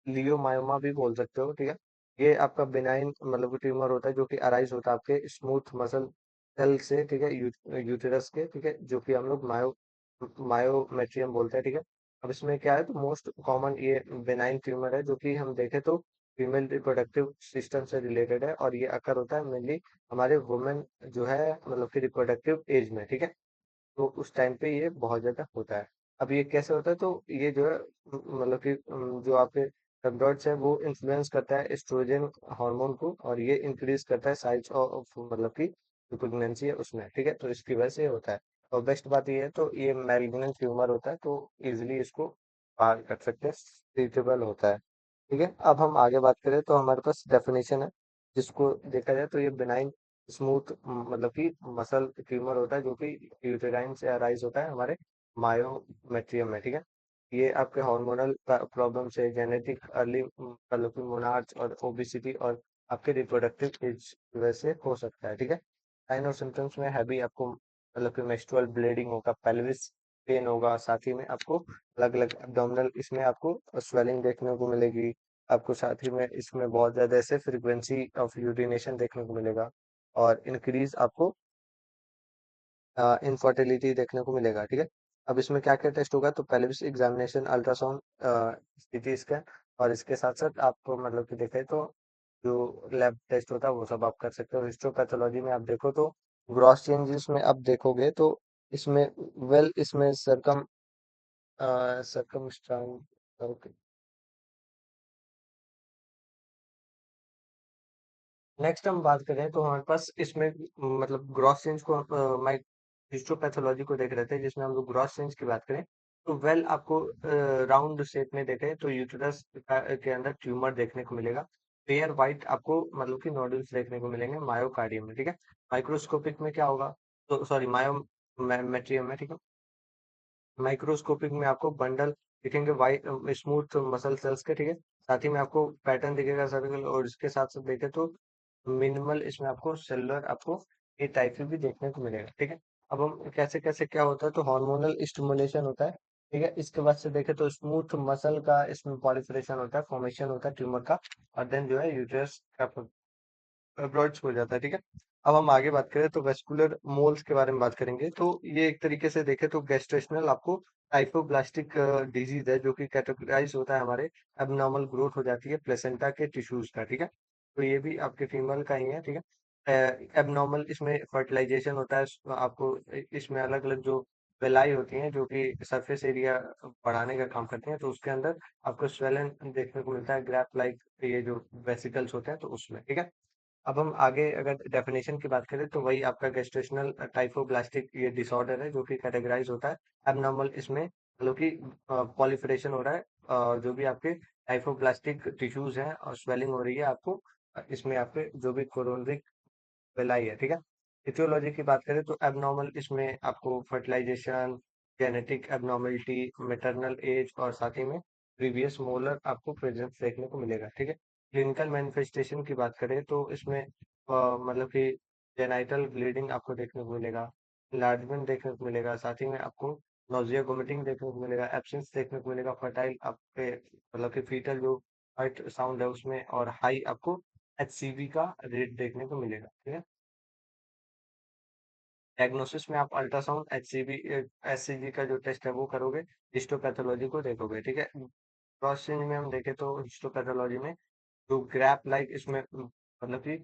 लियोमायोमा भी बोल सकते हो, ठीक है। ये आपका बिनाइन मतलब ट्यूमर होता है जो कि अराइज होता है आपके स्मूथ मसल सेल से, ठीक है, यूटेरस के, ठीक है, जो कि हम लोग मायोमेट्रियम बोलते हैं, ठीक है। अब इसमें क्या है, तो मोस्ट कॉमन ये बिनाइन ट्यूमर है जो कि हम देखें तो फीमेल रिप्रोडक्टिव सिस्टम से रिलेटेड है, और ये अकर होता है मेनली हमारे वुमेन जो है मतलब कि रिप्रोडक्टिव एज में, ठीक है। तो उस टाइम पे ये बहुत ज़्यादा होता है। अब ये कैसे होता है, तो ये जो है मतलब कि जो आपके थायरॉइड्स है वो इन्फ्लुएंस करता है एस्ट्रोजन हार्मोन को, और ये इंक्रीज करता है साइज ऑफ मतलब कि जो प्रेगनेंसी है उसमें, ठीक है। तो इसकी वजह से होता है। और बेस्ट बात ये है, तो ये मैलिग्नेंट ट्यूमर होता है तो इजीली इसको पार कर सकते हैं, ट्रीटेबल होता है, ठीक है। अब हम आगे बात करें तो हमारे पास डेफिनेशन है, जिसको देखा जाए तो ये बिनाइन स्मूथ मतलब कि मसल ट्यूमर होता है जो कि यूटेराइन से अराइज होता है हमारे मायोमेट्रियम में, ठीक है। ये आपके हार्मोनल प्रॉब्लम से, जेनेटिक अर्ली मतलब कि मोनार्च और ओबिसिटी और आपके रिप्रोडक्टिव एज की वजह से हो सकता है, ठीक है। साइन और सिम्टम्स में है भी आपको मतलब कि मेंस्ट्रुअल ब्लीडिंग होगा, पेल्विस पेन होगा, साथ ही में आपको अलग अलग एब्डोमिनल इसमें आपको स्वेलिंग देखने को मिलेगी। आपको साथ ही में इसमें बहुत ज्यादा ऐसे फ्रीक्वेंसी ऑफ यूरिनेशन देखने को मिलेगा, और इंक्रीज आपको इनफर्टिलिटी देखने को मिलेगा, ठीक है। अब इसमें क्या क्या टेस्ट होगा, तो pelvis examination, ultrasound, CT scan, और इसके साथ साथ आपको मतलब कि देखें तो जो लैब टेस्ट होता है वो सब आप कर सकते हो। हिस्टोपैथोलॉजी में आप देखो तो ग्रॉस चेंजेस में आप देखोगे तो इसमें इसमें सरकम नेक्स्ट हम बात करें तो हमारे पास इसमें मतलब ग्रॉस चेंज को हिस्टोपैथोलॉजी को देख रहे थे, जिसमें हम लोग ग्रॉस चेंज की बात करें तो आपको राउंड शेप में देखें तो यूटेरस के अंदर ट्यूमर देखने को मिलेगा। पेयर वाइट आपको मतलब कि नोडल्स देखने को मिलेंगे मायोकार्डियम में, ठीक है। माइक्रोस्कोपिक में क्या होगा, तो सॉरी मेट्रियम में, ठीक है। माइक्रोस्कोपिक में आपको बंडल दिखेंगे वाइट स्मूथ मसल सेल्स के, ठीक है। साथ ही में आपको पैटर्न दिखेगा सर्कल, और इसके साथ साथ देखें तो मिनिमल इसमें आपको सेलुलर आपको ये टाइप भी देखने को मिलेगा, ठीक है। अब हम कैसे कैसे क्या होता है, तो हार्मोनल स्टिमुलेशन होता है, ठीक है। इसके बाद से देखें तो स्मूथ मसल का इसमें पॉलिफरेशन होता है, फॉर्मेशन होता है ट्यूमर का, और देन जो है यूट्रस का ब्रॉड्स हो जाता है, ठीक है। अब हम आगे बात करें तो वेस्कुलर मोल्स के बारे में बात करेंगे। तो ये एक तरीके से देखें तो गैस्ट्रेशनल आपको टाइफोब्लास्टिक डिजीज है, जो कि कैटेगराइज होता है हमारे एबनॉर्मल ग्रोथ हो जाती है प्लेसेंटा के टिश्यूज का, ठीक है। तो ये भी आपके फीमेल का ही है, ठीक है। एबनॉर्मल इसमें फर्टिलाइजेशन होता है, आपको इसमें अलग अलग जो वेलाई होती हैं जो कि सरफेस एरिया बढ़ाने का काम करती हैं, तो उसके अंदर आपको स्वेलन देखने को मिलता है, ग्रैप लाइक ये जो वेसिकल्स होते हैं तो उसमें, ठीक है। अब हम आगे अगर डेफिनेशन की बात करें तो वही आपका गेस्टेशनल टाइफोब्लास्टिक ये डिसऑर्डर है जो कि कैटेगराइज होता है एबनॉर्मल इसमें मतलब कि पॉलिफरेशन हो रहा है, जो भी आपके टाइफोब्लास्टिक टिश्यूज हैं और स्वेलिंग हो रही है आपको इसमें आपके जो भी कोरोनरी वेलाई है, ठीक है। इथियोलॉजी की बात करें तो एबनॉर्मल इसमें आपको fertilization, genetic abnormality, maternal age, और साथ ही में प्रीवियस मोलर आपको प्रेजेंस देखने को मिलेगा, ठीक है। क्लिनिकल मैनिफेस्टेशन की बात करें तो इसमें मतलब कि जेनाइटल ब्लीडिंग आपको देखने को मिलेगा, इन्लार्जमेंट देखने को मिलेगा, साथ ही में आपको नोजिया वोमिटिंग देखने को मिलेगा, एब्सेंस देखने को मिलेगा, फर्टाइल आपके मतलब कि फीटल जो हार्ट साउंड है उसमें, और हाई आपको एचसीवी का रेट देखने को मिलेगा, ठीक है। डायग्नोसिस में आप अल्ट्रासाउंड एचसीवी एचसीजी का जो टेस्ट है वो करोगे, हिस्टोपैथोलॉजी को देखोगे, ठीक है। क्रॉस चेंज में हम देखें तो हिस्टोपैथोलॉजी में जो ग्रैप लाइक इसमें मतलब कि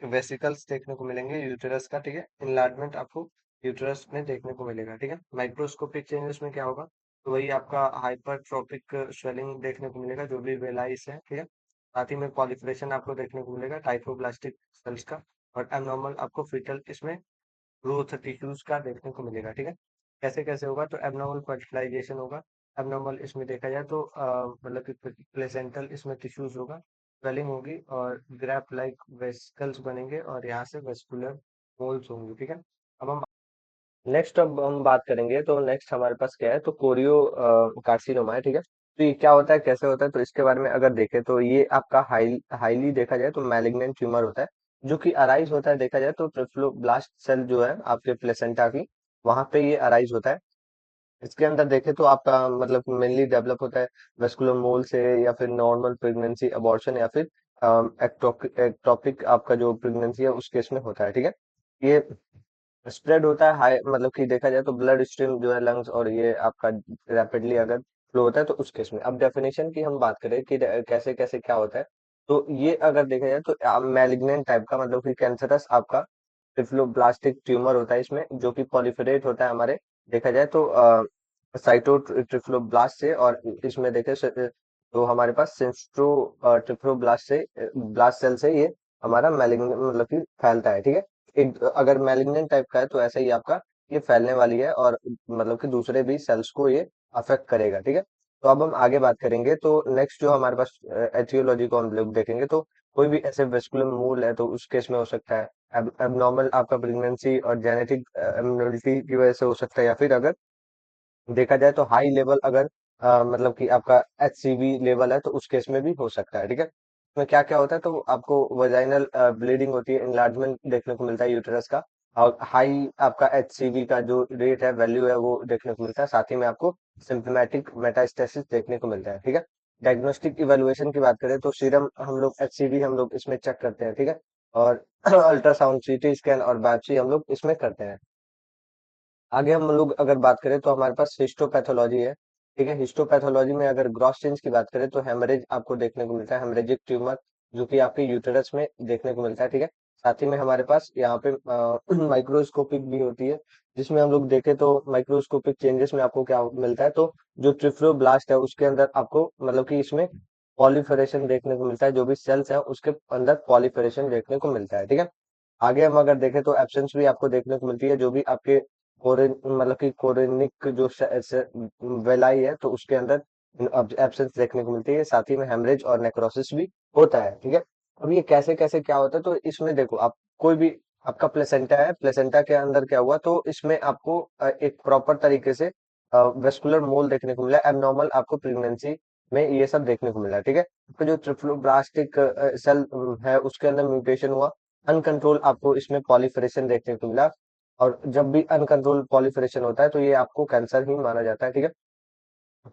वेसिकल्स देखने को मिलेंगे यूटेरस का, ठीक है। इनलार्जमेंट आपको यूटेरस में देखने को मिलेगा, ठीक है। माइक्रोस्कोपिक चेंजेस में क्या होगा, तो वही आपका हाइपरट्रोपिक स्वेलिंग देखने को मिलेगा जो भी वेलाइस है, ठीक है। साथ ही में पॉलिफरेशन आपको देखने को मिलेगा टाइफोब्लास्टिक सेल्स का, और एबनॉर्मल आपको फीटल इसमें ग्रोथ टिश्यूज का देखने को मिलेगा, ठीक है। कैसे कैसे होगा, तो एबनॉर्मल फर्टिलाइजेशन होगा, एबनॉर्मल इसमें देखा जाए तो मतलब कि प्लेसेंटल इसमें टिश्यूज होगा, स्वेलिंग होगी, और ग्रैप लाइक वेसिकल्स बनेंगे, और यहाँ से वेस्कुलर होल्स होंगे, ठीक है। अब हम नेक्स्ट अब हम बात करेंगे, तो नेक्स्ट हमारे पास क्या है, तो कोरियो कार्सिनोमा है, ठीक है। तो ये क्या होता है, कैसे होता है, तो इसके बारे में अगर देखें तो ये आपका हाईली देखा जाए तो मैलिग्नेंट ट्यूमर होता है, जो कि अराइज होता है देखा जाए तो ट्रिफ्लोब्लास्ट सेल जो है आपके प्लेसेंटा की, वहां पे ये अराइज होता है। इसके अंदर देखें तो आपका मतलब मेनली डेवलप होता है वेस्कुलर मोल से, या फिर नॉर्मल प्रेगनेंसी अबॉर्शन, या फिर एक्टोपिक आपका जो प्रेगनेंसी है उस केस में होता है, ठीक है। ये स्प्रेड होता है हाई, मतलब कि देखा जाए तो ब्लड स्ट्रीम जो है लंग्स और ये आपका रैपिडली अगर फ्लो होता है तो उस केस में। अब डेफिनेशन की हम बात करें कि कैसे कैसे क्या होता है, तो ये अगर देखा जाए तो मैलिग्नेंट टाइप का, मतलब कि कैंसरस आपका ट्रिफ्लोब्लास्टिक ट्यूमर होता है इसमें, जो कि प्रोलिफरेट होता है हमारे देखा जाए तो साइटो ट्रिफ्लोब्लास्ट से, और इसमें देखे तो हमारे पास सिंस्ट्रो ट्रिफ्लोब्लास्ट से ब्लास्ट सेल से ये हमारा मैलिग्नेंट मतलब कि फैलता है, ठीक है। एक अगर मैलिग्नेंट टाइप का है तो ऐसे ही आपका ये फैलने वाली है, और मतलब कि दूसरे भी सेल्स को ये अफेक्ट करेगा, ठीक है। तो अब हम आगे बात करेंगे, तो नेक्स्ट जो हमारे पास एथियोलॉजी को हम लोग देखेंगे, तो कोई भी ऐसे वेस्कुलर मूल है तो उस केस में हो सकता है एबनॉर्मल आपका प्रेगनेंसी और जेनेटिक एबनॉर्मलिटी की वजह से हो सकता है, या फिर अगर देखा जाए तो हाई लेवल अगर मतलब कि आपका एचसीवी लेवल है तो उस केस में भी हो सकता है, ठीक है। इसमें क्या क्या होता है, तो आपको वजाइनल ब्लीडिंग होती है, इन्लार्जमेंट देखने को मिलता है यूटेरस का, और हाई आपका एचसीवी का जो रेट है वैल्यू है वो देखने को मिलता है, साथ ही में आपको सिम्प्टोमेटिक मेटास्टेसिस देखने को मिलता है, ठीक है। डायग्नोस्टिक इवेलुएशन की बात करें तो सीरम हम लोग एचसीवी हम लोग इसमें चेक करते हैं, ठीक है। और अल्ट्रासाउंड सीटी स्कैन और बायोप्सी हम लोग इसमें करते हैं। आगे हम लोग अगर बात करें तो हमारे पास हिस्टोपैथोलॉजी है, ठीक है। हिस्टोपैथोलॉजी में अगर ग्रॉस चेंज की बात करें तो हेमरेज आपको देखने को मिलता है, हेमरेजिक ट्यूमर जो कि आपके यूटेरस में देखने को मिलता है, ठीक है। साथ ही में हमारे पास यहाँ पे माइक्रोस्कोपिक भी होती है, जिसमें हम लोग देखें तो माइक्रोस्कोपिक चेंजेस में आपको क्या मिलता है, तो जो ट्रिफ्लोब्लास्ट है उसके अंदर आपको मतलब कि इसमें पॉलीफरेशन देखने को मिलता है, जो भी सेल्स है उसके अंदर पॉलीफरेशन देखने को मिलता है, ठीक है। आगे हम अगर देखें तो एब्सेंस भी आपको देखने को मिलती है, जो भी आपके कोरिन मतलब कि कोरिनिक जो वेलाई है तो उसके अंदर एब्सेंस देखने को मिलती है, साथ ही में हेमरेज और नेक्रोसिस भी होता है, ठीक है। अब ये कैसे कैसे क्या होता है, तो इसमें देखो आप कोई भी आपका प्लेसेंटा है, प्लेसेंटा के अंदर क्या हुआ, तो इसमें आपको एक प्रॉपर तरीके से वेस्कुलर मोल देखने को मिला, एबनॉर्मल आपको प्रेगनेंसी में ये सब देखने को मिला, ठीक है। तो जो ट्रिफ्लोब्लास्टिक सेल है उसके अंदर म्यूटेशन हुआ, अनकंट्रोल आपको इसमें पॉलीफरेशन देखने को मिला, और जब भी अनकंट्रोल पॉलीफरेशन होता है तो ये आपको कैंसर ही माना जाता है, ठीक है।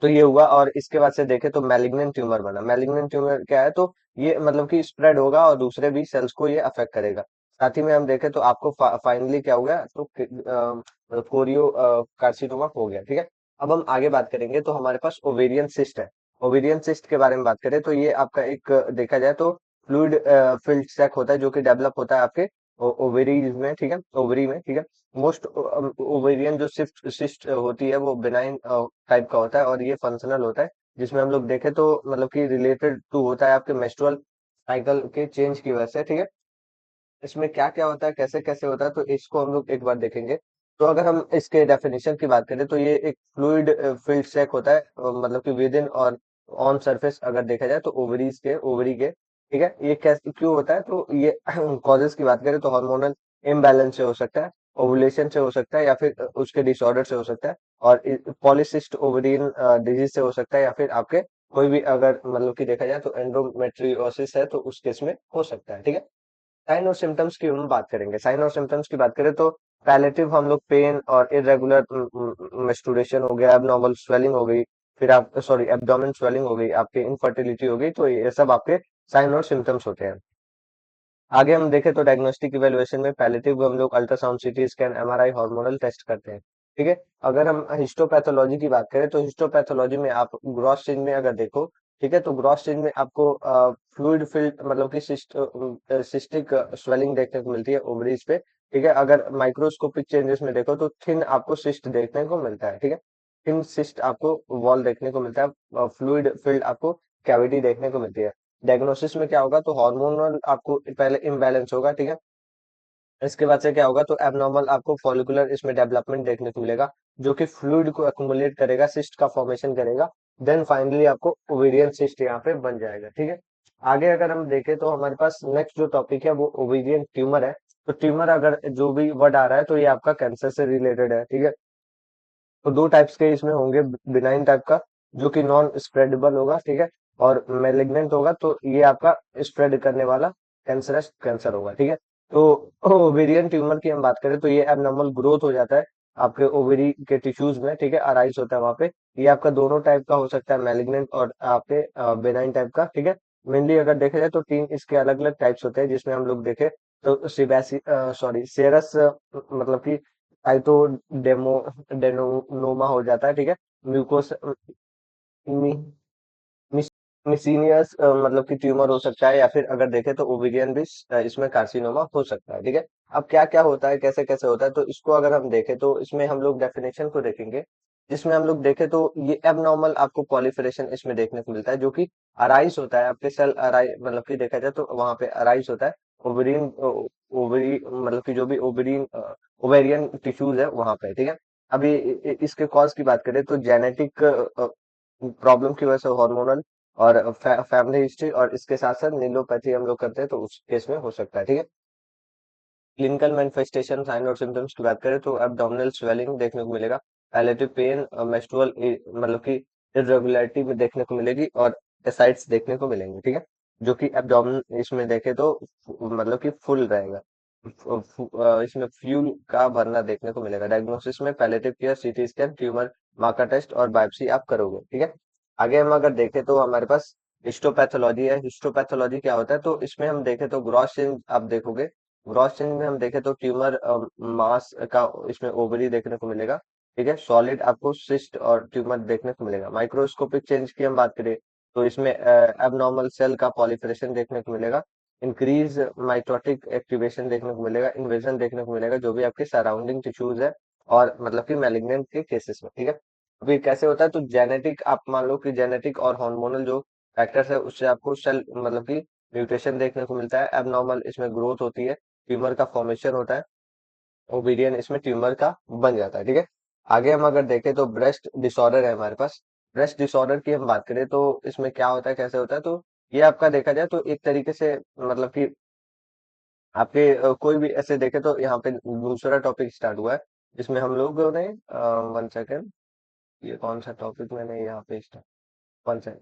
तो ये हुआ, और इसके बाद से देखें तो मैलिग्नेंट ट्यूमर बना। मैलिग्नेंट ट्यूमर क्या है, तो ये मतलब कि स्प्रेड होगा और दूसरे भी सेल्स को ये अफेक्ट करेगा। साथ ही में हम देखें तो आपको फाइनली क्या हो गया, तो कोरियो कार्सिनोमा हो गया, ठीक है। अब हम आगे बात करेंगे, तो हमारे पास ओवेरियन सिस्ट है। ओवेरियन सिस्ट के बारे में बात करें तो ये आपका एक देखा जाए तो फ्लूइड फिल्ड सैक होता है, जो कि डेवलप होता है आपके ओवेरीज में, ठीक है, ओवरी में, ठीक है। मोस्ट ओवेरियन जो सिस्ट सिस्ट होती है वो बिनाइन टाइप का होता है, और ये फंक्शनल होता है, जिसमें हम लोग देखें तो मतलब कि रिलेटेड टू होता है आपके मेंस्ट्रुअल साइकिल के चेंज की वजह से, ठीक है। इसमें क्या क्या होता है, कैसे कैसे होता है, तो इसको हम लोग एक बार देखेंगे। तो अगर हम इसके डेफिनेशन की बात करें तो ये एक फ्लूइड फील्ड सेक होता है, मतलब कि विद इन और ऑन सरफेस अगर देखा जाए तो ओवरीज के ओवरी के, ठीक है। ये कैसे क्यों होता है, तो ये कॉजेस की बात करें तो हार्मोनल इम्बैलेंस से हो सकता है, ओवुलेशन से हो सकता है, या फिर उसके डिसऑर्डर से हो सकता है, और पॉलीसिस्ट ओवरियन डिजीज से हो सकता है, या फिर आपके कोई भी अगर मतलब कि देखा जाए तो एंडोमेट्रियोसिस है तो उस केस में हो सकता है, ठीक है। साइन और सिम्टम्स की हम बात करेंगे। साइन और सिम्टम्स की बात करें तो पैलेटिव हम लोग पेन और इरेगुलर मेस्टुरेशन हो गया, एबनॉर्मल स्वेलिंग हो गई, फिर आप सॉरी एब्डोमेन स्वेलिंग हो गई, आपके इनफर्टिलिटी हो गई, तो ये सब आपके साइन और सिम्टम्स होते हैं। आगे हम देखें तो डायग्नोस्टिक इवैल्यूएशन में पैलेटिव हम लोग अल्ट्रासाउंड, सीटी स्कैन, एमआरआई, हार्मोनल टेस्ट करते हैं। ठीक है। अगर हम हिस्टोपैथोलॉजी की बात करें तो हिस्टोपैथोलॉजी में आप ग्रॉस चेंज में अगर देखो, ठीक है, तो ग्रॉस चेंज में आपको फ्लूइड फिल्ड मतलब कि सिस्टिक स्वेलिंग देखने को मिलती है ओवरीज पे। ठीक है। अगर माइक्रोस्कोपिक चेंजेस में देखो तो थिन आपको सिस्ट देखने को मिलता है। ठीक है। थिन सिस्ट आपको वॉल देखने को मिलता है, फ्लूइड फिल्ड आपको कैविटी देखने को मिलती है। डायग्नोसिस में क्या होगा, तो हार्मोनल आपको पहले इम्बैलेंस होगा। ठीक है। इसके बाद से क्या होगा, तो एबनॉर्मल आपको फॉलिकुलर इसमें डेवलपमेंट देखने को मिलेगा, जो कि फ्लूइड को एक्युमुलेट करेगा, सिस्ट का फॉर्मेशन करेगा। देन फाइनली आपको ओवेरियन सिस्ट यहाँ पे बन जाएगा। ठीक है। आगे अगर हम देखें तो हमारे पास नेक्स्ट जो टॉपिक है वो ओवेरियन ट्यूमर है। तो ट्यूमर अगर जो भी वर्ड आ रहा है तो ये आपका कैंसर से रिलेटेड है। ठीक है। तो दो टाइप्स के इसमें होंगे, बिनाइन टाइप का जो कि नॉन स्प्रेडेबल होगा। ठीक है। और मेलिग्नेंट होगा तो ये आपका स्प्रेड करने वाला कैंसरस कैंसर होगा। ठीक है। तो ओवेरियन ट्यूमर की हम बात करें तो ये एबनॉर्मल ग्रोथ हो जाता है आपके ओवेरी के टिश्यूज में। ठीक है। अराइज होता है वहां पे। ये आपका दोनों टाइप का हो सकता है, मेलिग्नेंट और आपके बेनाइन टाइप का। ठीक है। मेनली अगर देखा जाए तो तीन इसके अलग अलग टाइप्स होते हैं, जिसमें हम लोग देखें तो सिबैसी सॉरी सेरस मतलब कि आइतो डेमो डेनोमा हो जाता है। ठीक है। म्यूकोस मिसीनियस मतलब कि ट्यूमर हो सकता है, या फिर अगर देखें तो ओवेरियन भी इसमें कार्सिनोमा हो सकता है। ठीक है। अब क्या क्या होता है, कैसे कैसे होता है, तो इसको अगर हम देखें तो इसमें हम लोग डेफिनेशन को देखेंगे, जिसमें हम लोग देखें तो ये एबनॉर्मल आपको पॉलीफेरेशन इसमें देखने को मिलता है, जो कि अराइज होता है आपके सेल अराइज मतलब कि देखा जाए तो वहां पे अराइज होता है ओवेरियन ओवरी मतलब कि जो भी ओवेरियन ओवेरियन टिश्यूज है वहां पे। ठीक है। अभी इसके कॉज की बात करें तो जेनेटिक प्रॉब्लम की वजह से, हार्मोनल और फैमिली हिस्ट्री, और इसके साथ साथ नीलोपैथी हम लोग करते हैं तो उस केस में हो सकता है। ठीक है। क्लिनिकल मैनिफेस्टेशन साइन और सिम्टम्स की बात करें तो एब्डोमिनल स्वेलिंग देखने को मिलेगा, पैलेटिव पेन, मेंस्ट्रुअल मतलब कि इरेगुलरिटी में देखने को मिलेगी, और एसाइड्स देखने को मिलेंगे। ठीक है। जो कि एब्डोमिन इसमें देखे तो मतलब कि फुल रहेगा। इसमें फ्यूल का भरना देखने को मिलेगा। डायग्नोसिस में palliative care, CT scan, tumour marker test और बायोप्सी आप करोगे। ठीक है। आगे हम अगर देखें तो हमारे पास हिस्टोपैथोलॉजी है। हिस्टोपैथोलॉजी क्या होता है, तो इसमें हम देखें तो ग्रॉस चेंज आप देखोगे। ग्रॉस चेंज में हम देखें तो ट्यूमर मास का इसमें ओवरी देखने को मिलेगा। ठीक है। सॉलिड आपको सिस्ट और ट्यूमर देखने को मिलेगा। माइक्रोस्कोपिक चेंज की हम बात करें तो इसमें एबनॉर्मल सेल का पॉलिफरेशन देखने को मिलेगा, इंक्रीज माइटोटिक एक्टिवेशन देखने को मिलेगा, इन्वेजन देखने को मिलेगा, जो भी आपके सराउंडिंग टिश्यूज है, और मतलब कि मैलिग्नेंट के केसेस में। ठीक है। अभी कैसे होता है, तो जेनेटिक आप मान लो कि जेनेटिक और हार्मोनल जो फैक्टर्स है उससे आपको सेल मतलब कि म्यूटेशन देखने को मिलता है, एबनॉर्मल इसमें ग्रोथ होती है, ट्यूमर का फॉर्मेशन होता है, ओवेरियन इसमें ट्यूमर का बन जाता है। ठीक है। आगे हम अगर देखें तो ब्रेस्ट डिसऑर्डर है हमारे पास। ब्रेस्ट डिसऑर्डर की हम बात करें तो इसमें क्या होता है, कैसे होता है, तो ये आपका देखा जाए तो एक तरीके से मतलब कि आपके कोई भी ऐसे देखे तो यहाँ पे दूसरा टॉपिक स्टार्ट हुआ है, जिसमें हम लोगों ने 1 सेकेंड, ये कौन सा टॉपिक मैंने यहाँ पे स्टार्ट, 1 सेकेंड।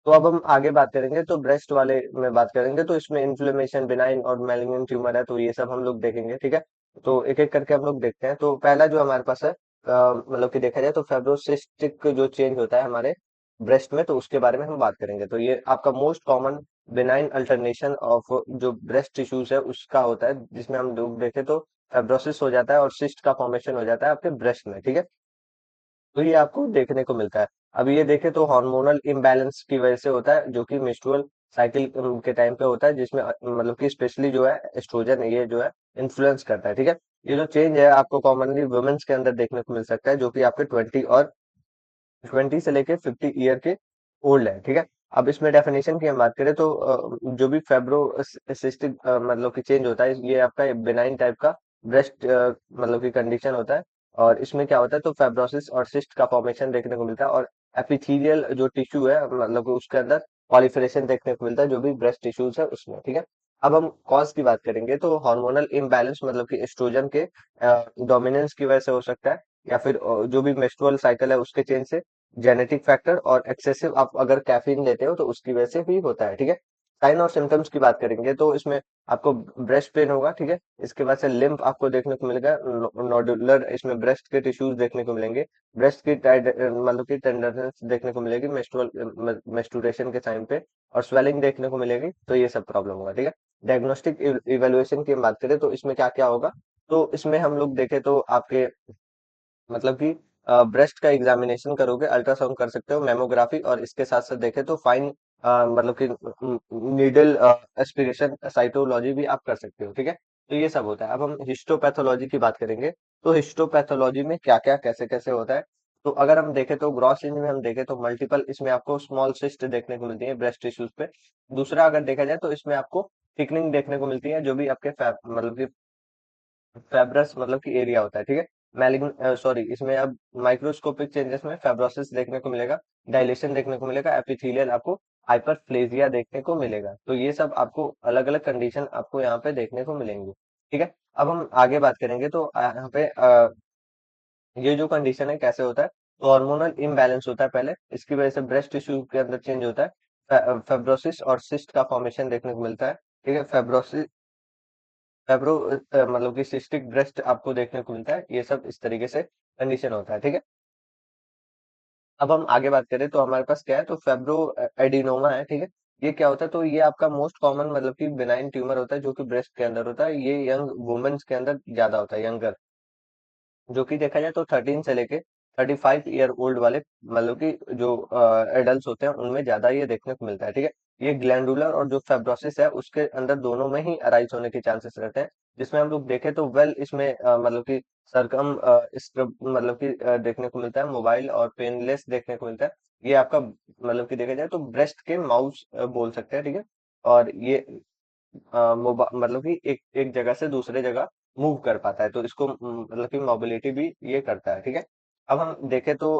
तो अब हम आगे बात करेंगे तो ब्रेस्ट वाले में बात करेंगे, तो इसमें इन्फ्लेमेशन, बिनाइन और मैलिग्नेंट ट्यूमर है, तो ये सब हम लोग देखेंगे। ठीक है। तो एक एक करके हम लोग देखते हैं। तो पहला जो हमारे पास है मतलब कि देखा जाए तो फाइब्रोसिस्टिक जो चेंज होता है हमारे ब्रेस्ट में, तो उसके बारे में हम बात करेंगे। तो ये आपका most common benign alternation of जो ब्रेस्ट टिश्यूज है उसका होता है, जिसमें हम लोग देखें तो फाइब्रोसिस हो जाता है और सिस्ट का फॉर्मेशन हो जाता है आपके ब्रेस्ट में। ठीक है। तो ये आपको देखने को मिलता है। अब ये देखें तो हार्मोनल इम्बैलेंस की वजह से होता है, जो कि मेंस्ट्रुअल साइकिल के टाइम पे होता है, जिसमें मतलब कि स्पेशली जो है एस्ट्रोजन ये जो है इन्फ्लुएंस करता है। ठीक है। ये जो चेंज है आपको कॉमनली वुमेन्स के अंदर देखने को मिल सकता है, जो कि आपके 20 से लेके 50 ईयर के ओल्ड है। ठीक है। अब इसमें डेफिनेशन की हम बात करें तो जो भी फेब्रोसिस्टिक मतलब कि चेंज होता है, ये आपका बिनाइन टाइप का ब्रेस्ट मतलब की कंडीशन होता है। और इसमें क्या होता है, तो फेब्रोसिस और सिस्ट का फॉर्मेशन देखने को मिलता है, और एपिथेलियल जो टिश्यू है मतलब कि उसके अंदर पॉलिफरेशन देखने को मिलता है, जो भी ब्रेस्ट टिश्यूज है उसमें। ठीक है। अब हम कॉज की बात करेंगे तो हार्मोनल इम्बैलेंस मतलब कि एस्ट्रोजन के डोमिनेंस की वजह से हो सकता है, या फिर जो भी मेंस्ट्रुअल साइकिल है उसके चेंज से, जेनेटिक फैक्टर और एक्सेसिव आप अगर कैफीन लेते हो तो उसकी वजह से भी होता है। ठीक है। साइन और सिम्टम्स की बात करेंगे तो इसमें आपको ब्रेस्ट पेन होगा, ठीक है। इसके बाद से लिम्फ आपको देखने को मिलेगा, नोडुलर इसमें ब्रेस्ट के टिश्यूज देखने को मिलेंगे, ब्रेस्ट की मतलब की टेंडरनेस देखने को मिलेगी मेस्ट्रुअल मेस्टुरेशन के टाइम पे, और स्वेलिंग देखने को मिलेगी। तो ये सब प्रॉब्लम होगा, ठीक है। डायग्नोस्टिक इवेल्युएशन की हम बात करें तो इसमें क्या क्या होगा, तो इसमें हम लोग देखें तो आपके मतलब कि ब्रेस्ट का एग्जामिनेशन करोगे, अल्ट्रासाउंड कर सकते हो, मेमोग्राफी, और इसके साथ साथ देखें तो फाइन मतलब कि नीडल एस्पिरेशन साइटोलॉजी भी आप कर सकते हो, ठीक है। तो ये सब होता है। अब हम हिस्टोपैथोलॉजी की बात करेंगे, तो हिस्टोपैथोलॉजी में क्या क्या कैसे कैसे होता है। तो अगर हम देखें तो ग्रॉस इमेज में हम देखें तो मल्टीपल इसमें आपको स्मॉल सिस्ट देखने को मिलती है ब्रेस्ट टिश्यूज पे। दूसरा अगर देखा जाए तो इसमें आपको थिकनिंग देखने को मिलती है, जो भी आपके मतलब कि फेब्रस मतलब कि एरिया होता है, ठीक है। मैलिग्न सॉरी इसमें अब माइक्रोस्कोपिक चेंजेस में फेब्रोसिस देखने को मिलेगा, डायलेशन देखने को मिलेगा, एपिथेलियल आपको हाइपरप्लेजिया देखने को मिलेगा। तो ये सब आपको अलग अलग कंडीशन आपको यहाँ पे देखने को मिलेंगे, ठीक है। अब हम आगे बात करेंगे तो यहाँ पे ये जो कंडीशन है कैसे होता है, तो हार्मोनल इम्बैलेंस होता है पहले, इसकी वजह से ब्रेस्ट टिश्यू के अंदर चेंज होता है, फेब्रोसिस और सिस्ट का फॉर्मेशन देखने को मिलता है, ठीक है। फेब्रोसिस फेब्रो मतलब कि सिस्टिक ब्रेस्ट आपको देखने को मिलता है। ये सब इस तरीके से कंडीशन होता है, ठीक है। अब हम आगे बात करें तो हमारे पास क्या है, तो फेब्रो एडिनोमा है, ठीक है। ये क्या होता है, तो ये आपका मोस्ट कॉमन मतलब कि बेनाइन ट्यूमर होता है जो कि ब्रेस्ट के अंदर होता है। ये यंग वुमेन्स के अंदर ज्यादा होता है, यंगर, जो कि देखा जाए तो 13 से लेके 35 ईयर ओल्ड वाले मतलब कि जो एडल्ट होते हैं उनमें ज्यादा ये देखने को मिलता है, ठीक है। ये ग्लैंडुलर और जो फेब्रोसिस है उसके अंदर दोनों में ही अराइज होने के चांसेस रहते हैं। जिसमें हम लोग देखें तो वेल इसमें मतलब कि सरकम स्क्रब मतलब कि देखने को मिलता है, मोबाइल और पेनलेस देखने को मिलता है। ये आपका मतलब कि देखा जाए तो ब्रेस्ट के माउस बोल सकते हैं, ठीक है। और ये मतलब कि एक एक जगह से दूसरे जगह मूव कर पाता है, तो इसको मतलब कि मोबिलिटी भी ये करता है, ठीक है। अब हम देखें तो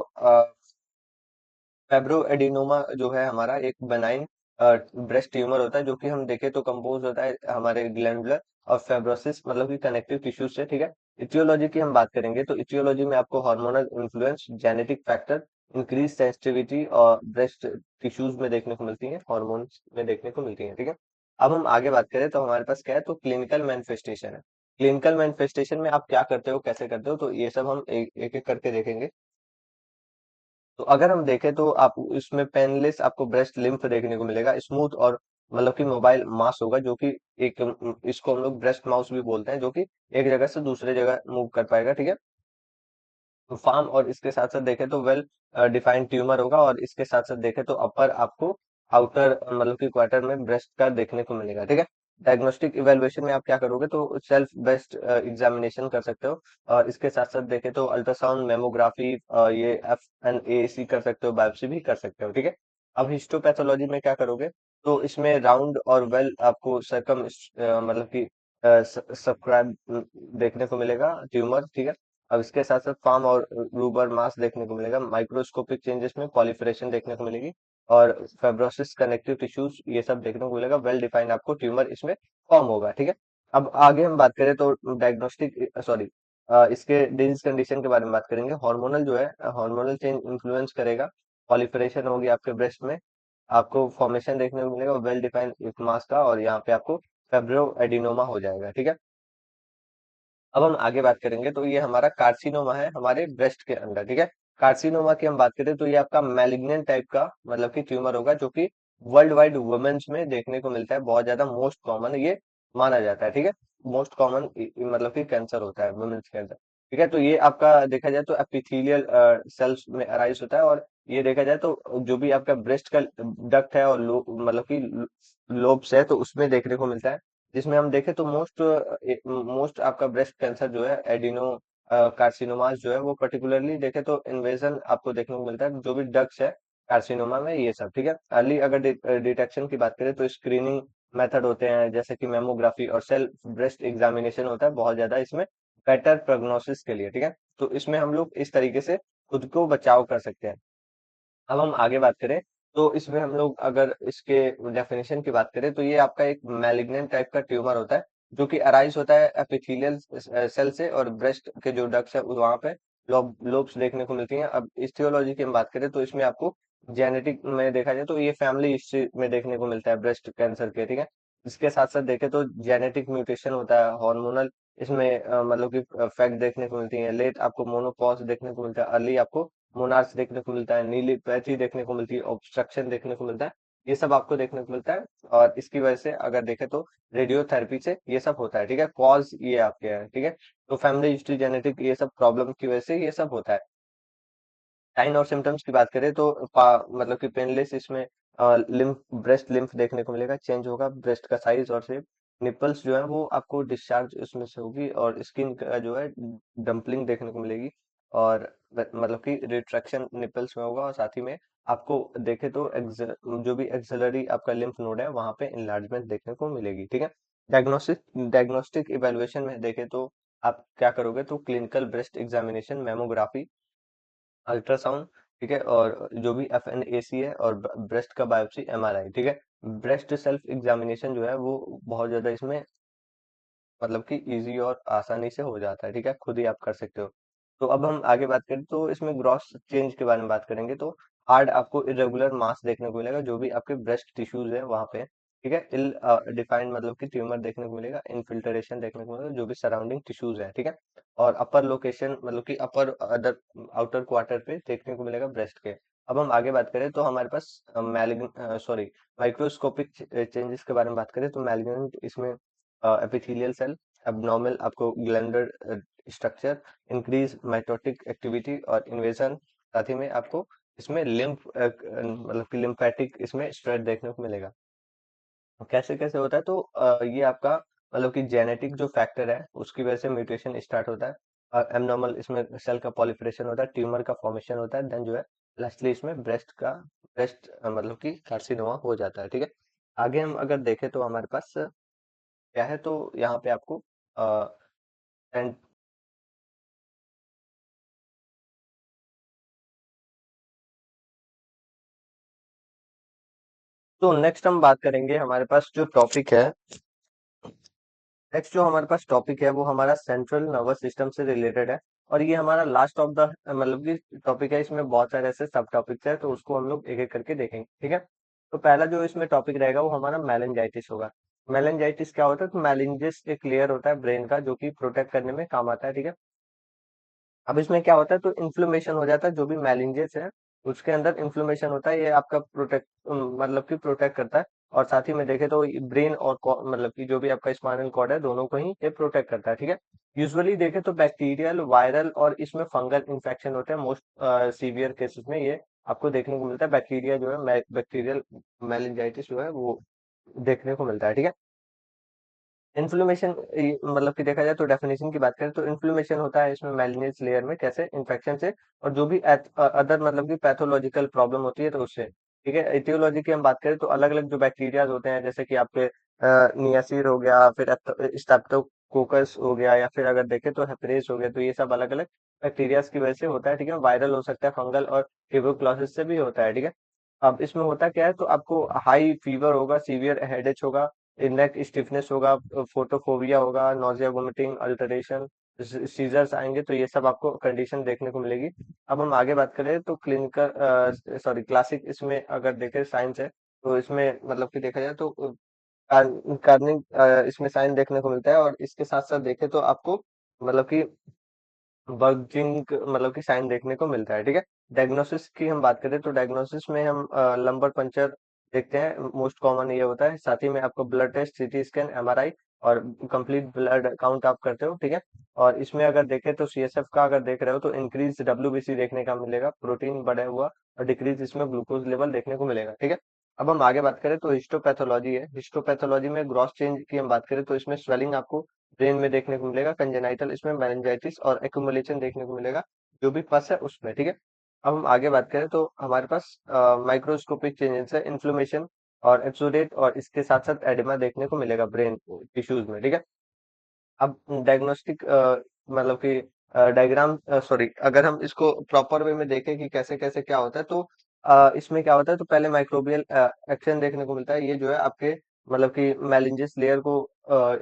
फेब्रो एडिनोमा जो है हमारा एक बेनाइन ब्रेस्ट ट्यूमर होता है, जो कि हम देखें तो कंपोज होता है हमारे ग्लैंडुलर और फेब्रोसिस मतलब कि कनेक्टिव टिश्यूज से, ठीक है। इटियोलॉजी की हम बात करेंगे तो इटियोलॉजी में आपको hormonal influence, genetic factor, increase sensitivity और ब्रेस्ट टिश्यूज में देखने को मिलती है, हॉर्मोन्स में देखने को मिलती है, ठीक है। अब हम आगे बात करें तो हमारे पास क्या है, तो क्लिनिकल मैनिफेस्टेशन है। क्लिनिकल मैनिफेस्टेशन में आप क्या करते हो, कैसे करते हो, तो ये सब हम एक एक, एक करके देखेंगे। तो अगर हम देखें तो आप इसमें पेनलेस आपको ब्रेस्ट लिम्फ देखने को मिलेगा, स्मूथ और मतलब कि मोबाइल मास होगा, जो कि एक इसको हम लोग ब्रेस्ट माउस भी बोलते हैं, जो कि एक जगह से दूसरे जगह मूव कर पाएगा, ठीक है। तो फार्म और इसके साथ साथ देखें तो वेल डिफाइंड ट्यूमर होगा, और इसके साथ साथ देखें तो अपर आपको आउटर मतलब कि क्वार्टर में ब्रेस्ट का देखने को मिलेगा, ठीक है। डायग्नोस्टिक इवेलुएशन में आप क्या करोगे, तो सेल्फ बेस्ट एग्जामिनेशन कर सकते हो, और इसके साथ साथ देखें तो अल्ट्रासाउंड, मेमोग्राफी, ये FNAC कर सकते हो, बायोप्सी भी कर सकते हो, ठीक है। अब हिस्टोपैथोलॉजी में क्या करोगे, तो इसमें राउंड और वेल आपको सरकम मतलब कि सब्सक्राइब देखने को मिलेगा ट्यूमर, ठीक है। अब इसके साथ साथ फार्म और रूबर मास देखने को मिलेगा, माइक्रोस्कोपिक चेंजेस में पॉलिफरेशन देखने को मिलेगी, और फेब्रोसिस, कनेक्टिव टिश्यूज, ये सब देखने को मिलेगा, वेल डिफाइंड आपको ट्यूमर इसमें फॉर्म होगा, ठीक है। अब आगे हम बात करें तो डायग्नोस्टिक सॉरी इसके डिजीज कंडीशन के बारे में बात करेंगे। हार्मोनल जो है, हार्मोनल चेंज इन्फ्लुएंस करेगा, पॉलिफरेशन होगी आपके ब्रेस्ट में, आपको फॉर्मेशन देखने को मिलेगा वेल डिफाइंड मास का, और यहाँ पे आपको फेब्रो एडिनोमा हो जाएगा, ठीक है। अब हम आगे बात करेंगे तो ये हमारा कार्सिनोमा है हमारे ब्रेस्ट के अंदर, ठीक है। कार्सिनोमा की हम बात करें तो ये आपका मैलिग्नेंट टाइप का मतलब कि ट्यूमर होगा, जो कि वर्ल्ड वाइड वुमेन्स में देखने को मिलता है, बहुत ज्यादा मोस्ट कॉमन ये माना जाता है, ठीक है। मोस्ट कॉमन मतलब कि कैंसर होता है वुमेन्स के अंदर, ठीक है। तो ये आपका देखा जाए तो एपिथेलियल सेल्स में अराइज होता है, और ये देखा जाए तो जो भी आपका ब्रेस्ट का डक्ट है और मतलब कि लोब्स है, तो उसमें देखने को मिलता है। जिसमें हम देखें तो मोस्ट आपका ब्रेस्ट कैंसर जो है, एडिनो कार्सिनोमास जो है, वो पर्टिकुलरली देखे तो इन्वेजन आपको देखने को मिलता है, जो भी डक्ट्स है कार्सिनोमा में, ये सब, ठीक है। अर्ली अगर डिटेक्शन की बात करें तो स्क्रीनिंग मेथड होते हैं, जैसे कि मेमोग्राफी और सेल्फ ब्रेस्ट एग्जामिनेशन होता है बहुत ज्यादा इसमें, बेटर प्रोग्नोसिस के लिए, ठीक है। तो इसमें हम लोग इस तरीके से खुद को बचाव कर सकते हैं। अब हम आगे बात करें तो इसमें हम लोग अगर इसके डेफिनेशन की बात करें तो ये आपका एक मैलिग्नेंट टाइप का ट्यूमर होता है, जो कि अराइज होता है एपिथेलियल सेल से, और ब्रेस्ट के जो डक्ट्स है वहां पे लोब्स देखने को मिलती हैं। अब इस्टियोलॉजी की हम बात करें तो इसमें आपको जेनेटिक में देखा जाए तो ये फैमिली हिस्ट्री में देखने को मिलता है ब्रेस्ट कैंसर के, ठीक है। इसके साथ साथ देखें तो जेनेटिक म्यूटेशन होता है, हार्मोनल इसमें मतलब कि फैक्ट देखने को मिलती है, लेट आपको मोनोपॉज देखने को मिलता है, अर्ली आपको मोनार्च देखने को मिलता है, नीलीपैथी देखने को मिलती है, ऑब्स्ट्रक्शन देखने को मिलता है। ये सब आपको देखने को मिलता है, और इसकी वजह से अगर देखें तो रेडियोथेरेपी से ये सब होता है, ठीक है। कॉज ये आपके है, ठीक है। तो फैमिली हिस्ट्री, जेनेटिक, ये सब प्रॉब्लम की वजह से ये सब होता है। साइन और सिम्टम्स की बात करें तो मतलब कि पेनलेस इसमें लिम्फ, ब्रेस्ट लिम्फ देखने को मिलेगा, चेंज होगा ब्रेस्ट का साइज और शेप। निपल्स जो है वो आपको डिस्चार्ज उसमें से होगी, और स्किन का जो है डंपलिंग देखने को मिलेगी, और मतलब कि रिट्रैक्शन निपल्स में होगा, और साथ ही में आपको देखे तो जो भी एक्सिलरी आपका लिम्फ नोड है वहां पे इन्लार्जमेंट देखने को मिलेगी, ठीक है। डायग्नोस्टिक डायग्नोस्टिक इवेल्युएशन में देखे तो आप क्या करोगे, तो clinical breast examination, mammography, ultrasound, ठीक है, और जो भी एफएनएसी है, और ब्रेस्ट का बायोप्सी, एमआरआई, ठीक है। ब्रेस्ट सेल्फ एग्जामिनेशन जो है वो बहुत ज्यादा इसमें मतलब कि इजी और आसानी से हो जाता है, ठीक है, खुद ही आप कर सकते हो। तो अब हम आगे बात करें तो इसमें ग्रॉस चेंज के बारे में बात करेंगे, तो हार्ड आपको इरेगुलर मास देखने को मिलेगा जो भी आपके ब्रेस्ट टिश्यूज है वहां पे, ठीक है। इल डिफाइंड मतलब कि ट्यूमर देखने को मिलेगा, इनफिल्ट्रेशन देखने को मिलेगा जो भी सराउंडिंग टिश्यूज है, ठीक है। और अपर लोकेशन मतलब कि अपर अदर आउटर क्वार्टर पे देखने को मिलेगा ब्रेस्ट के। अब हम आगे बात करें तो हमारे पास सॉरी माइक्रोस्कोपिक चेंजेस के बारे में बात करें तो मैलिग्नेंट इसमें एपिथेलियल सेल, abnormal आपको ग्लैंडर स्ट्रक्चर, इंक्रीज माइटोटिक एक्टिविटी और इन्वेजन, साथ ही में आपको इसमें लिम्फ मतलब कि लिम्फेटिक इसमें स्प्रेड देखने को मिलेगा। कैसे कैसे होता है, तो ये आपका मतलब कि जेनेटिक जो फैक्टर है उसकी वजह से म्यूटेशन स्टार्ट होता है, एबनॉर्मल इसमें सेल का पॉलिफरेशन होता है, ट्यूमर का फॉर्मेशन होता है, देन जो है लास्टली इसमें ब्रेस्ट मतलब कि कार्सिनोमा हो जाता है, ठीक है। आगे हम अगर देखें तो हमारे पास क्या है, तो यहाँ पे आपको एंड तो नेक्स्ट हम बात करेंगे, हमारे पास जो टॉपिक है, नेक्स्ट जो हमारे पास टॉपिक है वो हमारा सेंट्रल नर्वस सिस्टम से रिलेटेड है, और ये हमारा लास्ट ऑफ द मतलब कि टॉपिक है, इसमें बहुत सारे ऐसे सब टॉपिक्स है, तो उसको हम लोग एक एक करके देखेंगे, ठीक है। तो पहला जो इसमें टॉपिक रहेगा वो हमारा मेलेंजाइटिस होगा। मेलेंजाइटिस क्या होता है, तो मेलेंजिस एक लेयर होता है ब्रेन का जो कि प्रोटेक्ट करने में काम आता है, ठीक है। अब इसमें क्या होता है, तो इन्फ्लेमेशन हो जाता है, जो भी मेलिंजेस है उसके अंदर इन्फ्लेमेशन होता है, ये आपका प्रोटेक्ट मतलब कि प्रोटेक्ट करता है, और साथ ही में देखें तो ब्रेन और मतलब कि जो भी आपका स्पाइनल कॉर्ड है दोनों को ही ये प्रोटेक्ट करता है, ठीक है। यूजुअली देखें तो बैक्टीरियल, वायरल और इसमें फंगल इन्फेक्शन होते हैं, मोस्ट सीवियर केसेस में ये आपको देखने को मिलता है, बैक्टीरिया जो है बैक्टीरियल मेलिंजाइटिस जो है वो देखने को मिलता है, ठीक है। इन्फ्लेमेशन मतलब कि देखा जाए तो डेफिनेशन की बात करें तो इन्फ्लेमेशन होता है इसमें मेलिनेस लेयर में, कैसे, इन्फेक्शन से, और जो भी अदर मतलब कि पैथोलॉजिकल प्रॉब्लम होती है तो उससे, ठीक है। एटियोलॉजी की हम बात करें तो अलग अलग जो बैक्टीरिया होते हैं, जैसे कि आपके नियासिर हो गया, फिर स्ट्रेप्टोकोकस हो गया, या फिर अगर देखें तो हेपरेस हो गया, तो ये सब अलग अलग बैक्टीरिया की वजह से होता है, ठीक है। वायरल हो सकता है, फंगल और ट्यूबरकुलोसिस से भी होता है, ठीक है। अब इसमें होता क्या है, तो आपको हाई फीवर होगा, सीवियर हेडेक होगा, नेक स्टिफनेस होगा, फोटोफोबिया होगा, नोजिया, वोमिटिंग, अल्टरेशन, सीजर्स आएंगे, तो ये सब आपको कंडीशन देखने को मिलेगी। अब हम आगे बात करें तो क्लिनिकल सॉरी क्लासिक इसमें अगर देखें साइंस है, तो इसमें मतलब कि देखा जाए तो कार्निक इसमें साइन देखने को मिलता है, और इसके साथ साथ देखें तो आपको मतलब कि बर्जिंग मतलब कि साइन देखने को मिलता है, ठीक है। डायग्नोसिस की हम बात करें तो डायग्नोसिस में हम लंबर पंचर देखते हैं, मोस्ट कॉमन ये होता है, साथ ही में आपको blood test, CT scan, MRI, और कंप्लीट ब्लड काउंट आप करते हो, ठीक है। और इसमें अगर देखें तो सीएसएफ का अगर देख रहे हो तो इंक्रीज डब्ल्यूबीसी देखने का मिलेगा, प्रोटीन बढ़ा हुआ, और डिक्रीज इसमें ग्लूकोज लेवल देखने को मिलेगा, ठीक है। अब हम आगे बात करें तो हिस्टोपैथोलॉजी है, हिस्टोपैथोलॉजी में ग्रॉस चेंज की हम बात करें तो इसमें स्वेलिंग आपको ब्रेन में देखने को मिलेगा, कंजेनाइटल इसमें मेनिंजाइटिस और एक्यूमुलेशन देखने को मिलेगा, जो भी पस है उसमें, ठीक है। अब हम आगे बात करें तो हमारे पास माइक्रोस्कोपिक चेंजेस है, इन्फ्लेमेशन और एक्सुडेट, और इसके साथ साथ एडिमा देखने को मिलेगा ब्रेन टिश्यूज में, ठीक है। अब डायग्नोस्टिक मतलब कि डायग्राम सॉरी अगर हम इसको प्रॉपर वे में देखें कि कैसे कैसे क्या होता है, तो इसमें क्या होता है, तो पहले माइक्रोबियल एक्शन देखने को मिलता है, ये जो है आपके मतलब कि मेलिंजेस लेयर को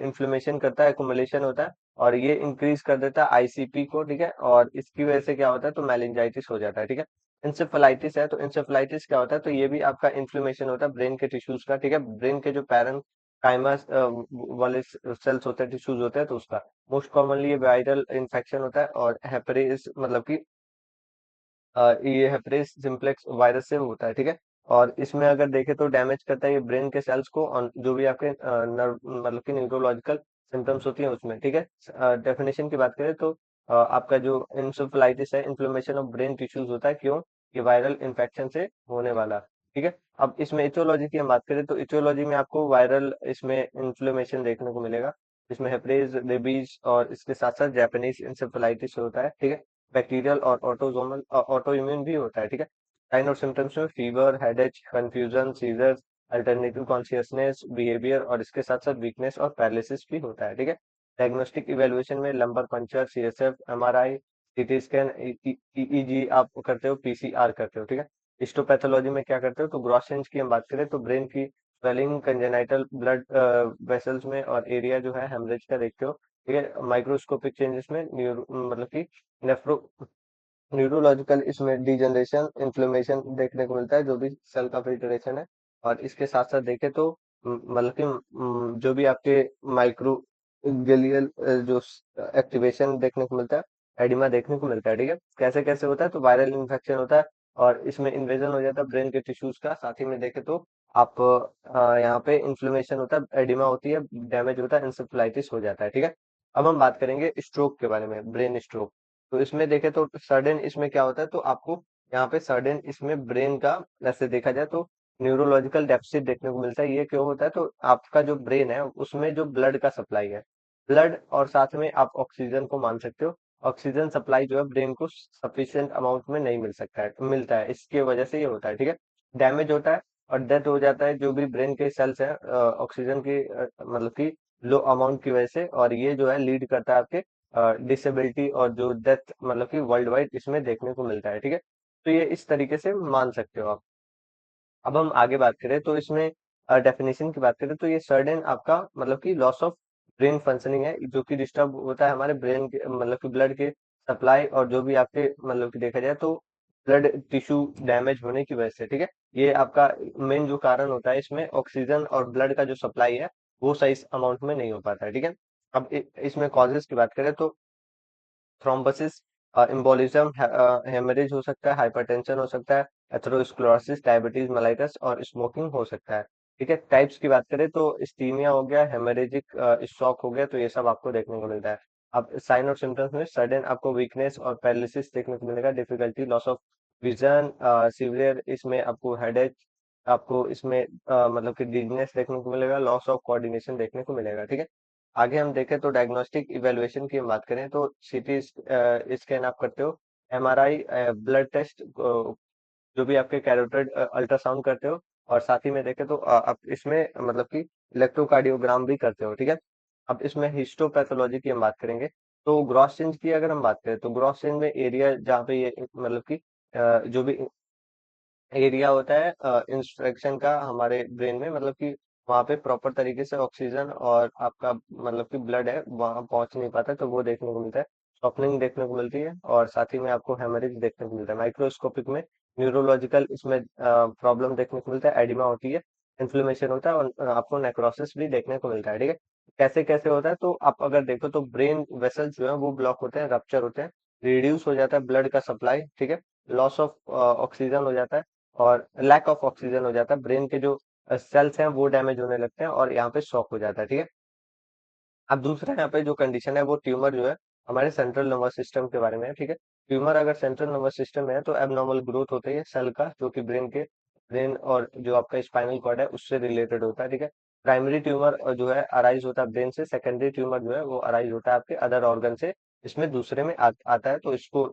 इन्फ्लेमेशन करता है, एक्युमुलेशन होता है, और ये इंक्रीज कर देता है आईसीपी को, ठीक है, और इसकी वजह से क्या होता है, तो मेलिंजाइटिस हो जाता है, ठीक है। इंसेफेलाइटिस है, तो इंसेफेलाइटिस क्या होता है, तो ये भी आपका इन्फ्लेमेशन होता है ब्रेन के टिश्यूज का, ठीक है। ब्रेन के जो पैरन काइमस वाले सेल्स होते हैं, टिश्यूज होते हैं, तो उसका मोस्ट कॉमनली ये वायरल इन्फेक्शन होता है, और हेपरेस मतलब कि ये हेपरेस सिम्प्लेक्स वायरस से होता है, ठीक है। और इसमें अगर देखें तो डैमेज करता है ये ब्रेन के सेल्स को, और जो भी आपके नर्व मतलब कि न्यूरोलॉजिकल सिम्टम्स होती हैं उसमें, ठीक है। डेफिनेशन की बात करें तो आपका जो इंसेफेलाइटिस है, इन्फ्लेमेशन ऑफ ब्रेन टिश्यूज होता है, क्यों? ये वायरल इन्फेक्शन से होने वाला, ठीक है। अब इसमें इथियोलॉजी की हम बात करें तो इथियोलॉजी में आपको वायरल इसमें इन्फ्लेमेशन देखने को मिलेगा, इसमें हेपरेज, रेबीज और इसके साथ साथ जापानीज इंसेफेलाइटिस होता है, ठीक है। बैक्टीरियल और ऑटोजोमल ऑटो इम्यून भी होता है, ठीक है। साइन और सिम्टम्स में fever, headache, confusion, seizures, alternative consciousness, behaviour और इसके साथ साथ वीकनेस और पैरालिसिस भी होता है, ठीक है। डायग्नोस्टिक इवेल्युएशन में lumbar puncture, CSF, MRI, CT scan, EEG आप करते हो, पीसीआर करते हो, ठीक है। हिस्टोपैथोलॉजी में क्या करते हो, तो ग्रॉस रेंज की हम बात करें तो ब्रेन की स्वेलिंग, कंजेनाइटल ब्लड वेसल्स में और एरिया जो है हेमरेज का देखते हो, ठीक है। माइक्रोस्कोपिक चेंजेस में न्यूरो मतलब कि नेफ्रो न्यूरोलॉजिकल इसमें डिजनरेशन, इन्फ्लेमेशन देखने को मिलता है, जो भी सेल का फिल्ट्रेशन है। और इसके साथ साथ देखें तो मतलब कि जो भी आपके माइक्रो गलियल जो एक्टिवेशन देखने को मिलता है, एडिमा देखने को मिलता है, ठीक है। कैसे कैसे होता है, तो वायरल इन्फेक्शन होता है, और इसमें इन्वेजन हो जाता है ब्रेन के टिश्यूज का। साथ ही में देखें तो आप यहाँ पे इन्फ्लेमेशन होता है, एडिमा होती है, डैमेज होता है, इंसेफ्लाइटिस हो जाता है, ठीक है। अब हम बात करेंगे स्ट्रोक के बारे में, ब्रेन स्ट्रोक। तो इसमें देखें तो सडन इसमें क्या होता है, तो आपको यहाँ पे सडन इसमें ब्रेन का ऐसे देखा जाए तो न्यूरोलॉजिकल डेफिसिट देखने को मिलता है। ये क्यों होता है, तो आपका जो ब्रेन है उसमें जो ब्लड का सप्लाई है, ब्लड और साथ में आप ऑक्सीजन को मान सकते हो, ऑक्सीजन सप्लाई जो है ब्रेन को सफिशिएंट अमाउंट में नहीं मिल सकता है, मिलता है, इसकी वजह से ये होता है, ठीक है। डैमेज होता है और डेथ हो जाता है जो भी ब्रेन के सेल्स हैं ऑक्सीजन की मतलब कि लो अमाउंट की वजह से, और ये जो है लीड करता है आपके डिसेबिलिटी और जो डेथ मतलब कि वर्ल्ड वाइड इसमें देखने को मिलता है, ठीक है। तो ये इस तरीके से मान सकते हो आप। अब हम आगे बात करें तो इसमें डेफिनेशन की बात करें तो ये सर्टेन आपका मतलब कि लॉस ऑफ ब्रेन फंक्शनिंग है, जो कि डिस्टर्ब होता है हमारे ब्रेन के मतलब कि ब्लड के सप्लाई, और जो भी आपके मतलब कि देखा जाए तो ब्लड टिश्यू डैमेज होने की वजह से, ठीक है। ये आपका मेन जो कारण होता है इसमें ऑक्सीजन और ब्लड का जो सप्लाई है वो सही अमाउंट में नहीं हो पाता है, ठीक है। अब इसमें कॉजेज की बात करें तो थ्रोम्बोसिस, एम्बोलिज्म, हेमरेज हो सकता है, हाइपरटेंशन हो सकता है, एथेरोस्क्लेरोसिस, डायबिटीज मेलाइटस और स्मोकिंग हो सकता है, ठीक है। टाइप्स की बात करें तो इस्टीमिया हो गया, हेमरेजिक शॉक हो गया, तो ये सब आपको देखने को मिलता है। अब साइन और सिम्टम्स में सडन आपको वीकनेस और पैरालिसिस देखने को मिलेगा, difficulty, loss of vision, severe इसमें आपको हेडेक, आपको इसमें मतलब कि डिजीनेस देखने को मिलेगा, लॉस ऑफ कोऑर्डिनेशन देखने को मिलेगा, ठीक है। आगे हम देखें तो डायग्नोस्टिक इवेलुएशन की हम बात करें तो सीटी स्कैन आप करते हो, एमआरआई, ब्लड टेस्ट, जो भी आपके कैरोटिड अल्ट्रासाउंड करते हो, और साथ ही में देखें तो आप इसमें मतलब कि इलेक्ट्रोकार्डियोग्राम भी करते हो, ठीक है। अब इसमें हिस्टोपैथोलॉजी की हम बात करेंगे तो ग्रॉस चेंज की अगर हम बात करें तो ग्रॉस चेंज में एरिया जहाँ पे ये मतलब कि जो भी एरिया होता है इंस्ट्रक्शन का हमारे ब्रेन में, मतलब कि वहाँ पे प्रॉपर तरीके से ऑक्सीजन और आपका मतलब कि ब्लड है वहाँ पहुंच नहीं पाता, तो वो देखने को मिलता है, सॉफ्टनिंग देखने को मिलती है, और साथ ही में आपको हेमरेज देखने को मिलता है। माइक्रोस्कोपिक में न्यूरोलॉजिकल इसमें प्रॉब्लम देखने को मिलता है, एडिमा होती है, इन्फ्लेमेशन होता है, और आपको नेक्रोसिस भी देखने को मिलता है, ठीक है। कैसे कैसे होता है, तो आप अगर देखो तो ब्रेन वेसल्स जो है वो ब्लॉक होते हैं, रप्चर होते हैं, रिड्यूस हो जाता है ब्लड का सप्लाई, ठीक है। लॉस ऑफ ऑक्सीजन हो जाता है, और लैक ऑफ ऑक्सीजन हो जाता है, ब्रेन के जो सेल्स हैं वो डैमेज होने लगते हैं, और यहाँ पे शॉक हो जाता है, ठीक है। अब दूसरा यहाँ पे जो कंडीशन है वो ट्यूमर जो है हमारे सेंट्रल नर्वस सिस्टम के बारे में है, ठीक है। ट्यूमर अगर सेंट्रल नर्वस सिस्टम में है तो एबनॉर्मल ग्रोथ होती है सेल का, जो कि ब्रेन और जो आपका स्पाइनल कॉर्ड है उससे रिलेटेड होता है, ठीक है। प्राइमरी ट्यूमर जो है अराइज होता है ब्रेन से, सेकेंडरी ट्यूमर जो है वो अराइज होता है आपके अदर ऑर्गन से, इसमें दूसरे में आता है, तो इसको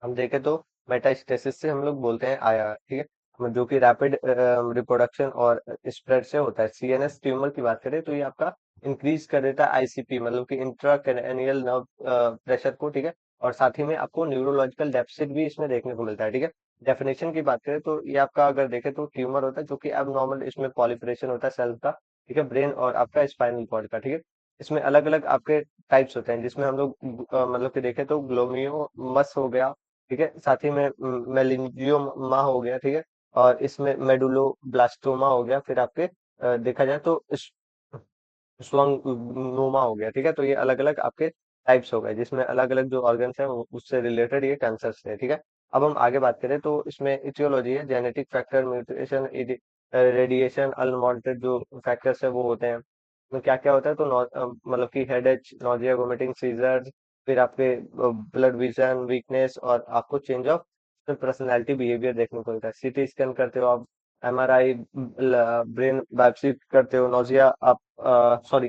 हम देखें तो मेटास्टेसिस से हम लोग बोलते हैं आया, ठीक है, जो कि रैपिड रिप्रोडक्शन और स्प्रेड से होता है। सीएनएस ट्यूमर की बात करें तो ये आपका इंक्रीज कर देता है आईसीपी मतलब कि इंट्राक्रैनियल नर्व प्रेशर को, ठीक है। और साथ ही में आपको न्यूरोलॉजिकल डेफिसिट भी इसमें देखने को मिलता है, ठीक है। डेफिनेशन की बात करें तो ये आपका अगर देखें तो ट्यूमर होता है जो कि अब नॉर्मल इसमें पॉलिफरेशन होता है सेल का, ठीक है, ब्रेन और आपका स्पाइनल कॉर्ड का, ठीक है। इसमें अलग अलग आपके टाइप्स होते हैं जिसमें हम लोग मतलब कि देखें तो ग्लोमियोमस हो गया, ठीक है, साथ ही में मेलिंजियोमा हो गया, ठीक है, और इसमें मेडुलोब्लास्टोमा हो गया, फिर आपके देखा जाए तो स्वांगनोमा हो गया, ठीक है। तो ये अलग अलग आपके टाइप्स हो गए, जिसमें अलग अलग जो ऑर्गन्स है उससे रिलेटेड ये कैंसर है, ठीक है। अब हम आगे बात करें तो इसमें इटियोलॉजी है, genetic factor, mutation, radiation, unwanted जो फैक्टर्स है वो होते हैं। तो क्या क्या होता है, तो मतलब कि हेडेक, नोजिया, वोमिटिंग, सीजर, फिर आपके ब्लड विजन वीकनेस, और आपको चेंज ऑफ पर्सनैलिटी बिहेवियर देखने को मिलता है। सीटी स्कैन करते हो आप, एमआरआई, ब्रेन बायोप्सी करते हो, नोजिया आप, सॉरी,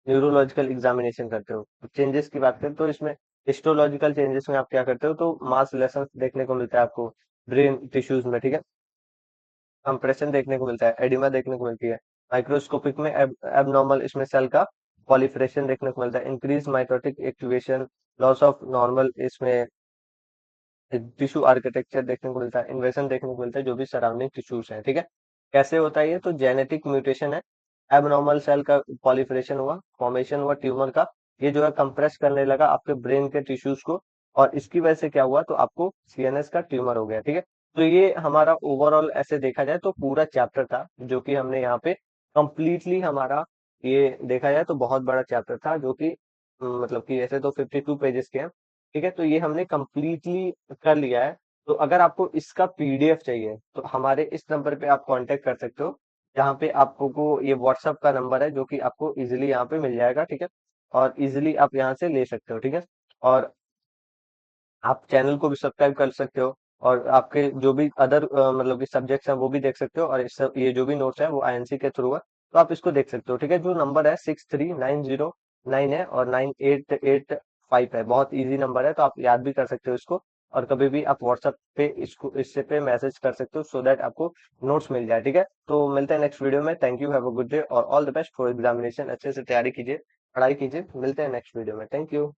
न्यूरोलॉजिकल एग्जामिनेशन करते हो। चेंजेस की बात करें तो इसमें हिस्टोलॉजिकल चेंजेस में आप क्या करते हो, तो मास लेसन देखने को मिलता है आपको ब्रेन टिश्यूज में, ठीक है। कंप्रेशन देखने को मिलता है, एडिमा देखने को मिलती है, माइक्रोस्कोपिक में एबनॉर्मल इसमें सेल का पॉलिफरेशन देखने को मिलता है, increase mitotic activation, loss of normal इसमें टिश्यू आर्किटेक्चर देखने को मिलता है, इन्वेशन देखने को मिलता है जो भी सराउंडिंग टिश्यूज है, ठीक है। कैसे होता है ये, तो जेनेटिक म्यूटेशन है, एबनॉर्मल सेल का पॉलिफरेशन हुआ, फॉर्मेशन हुआ ट्यूमर का, ये जो है कंप्रेस करने लगा आपके ब्रेन के टिश्यूज को, और इसकी वजह से क्या हुआ, तो आपको सीएनएस का ट्यूमर हो गया, ठीक है। तो ये हमारा ओवरऑल ऐसे देखा जाए तो पूरा चैप्टर था, जो कि हमने यहाँ पे कंप्लीटली हमारा ये देखा जाए तो बहुत बड़ा चैप्टर था, जो कि मतलब कि ऐसे तो 52 पेजेस के हैं, ठीक है। तो ये हमने कंप्लीटली कर लिया है। तो अगर आपको इसका पीडीएफ चाहिए तो हमारे इस नंबर पे आप कांटेक्ट कर सकते हो, जहाँ पे आपको ये व्हाट्सएप का नंबर है, जो कि आपको इजीली यहाँ पे मिल जाएगा, ठीक है। और इजीली आप यहाँ से ले सकते हो, ठीक है। और आप चैनल को भी सब्सक्राइब कर सकते हो, और आपके जो भी अदर मतलब कि सब्जेक्ट्स हैं वो भी देख सकते हो, और इस सब ये जो भी नोट्स है वो आईएनसी के थ्रू है, तो आप इसको देख सकते हो, ठीक है। जो नंबर है 63909 है, और 9885 है, बहुत इजी नंबर है, तो आप याद भी कर सकते हो इसको। और कभी भी आप व्हाट्सएप पे इसको इससे पे मैसेज कर सकते हो, सो दैट आपको नोट्स मिल जाए, ठीक है। तो मिलते हैं नेक्स्ट वीडियो में। Thank you, have a good day, और all the best for examination. अच्छे से तैयारी कीजिए, पढ़ाई कीजिए, मिलते हैं नेक्स्ट वीडियो में। Thank you.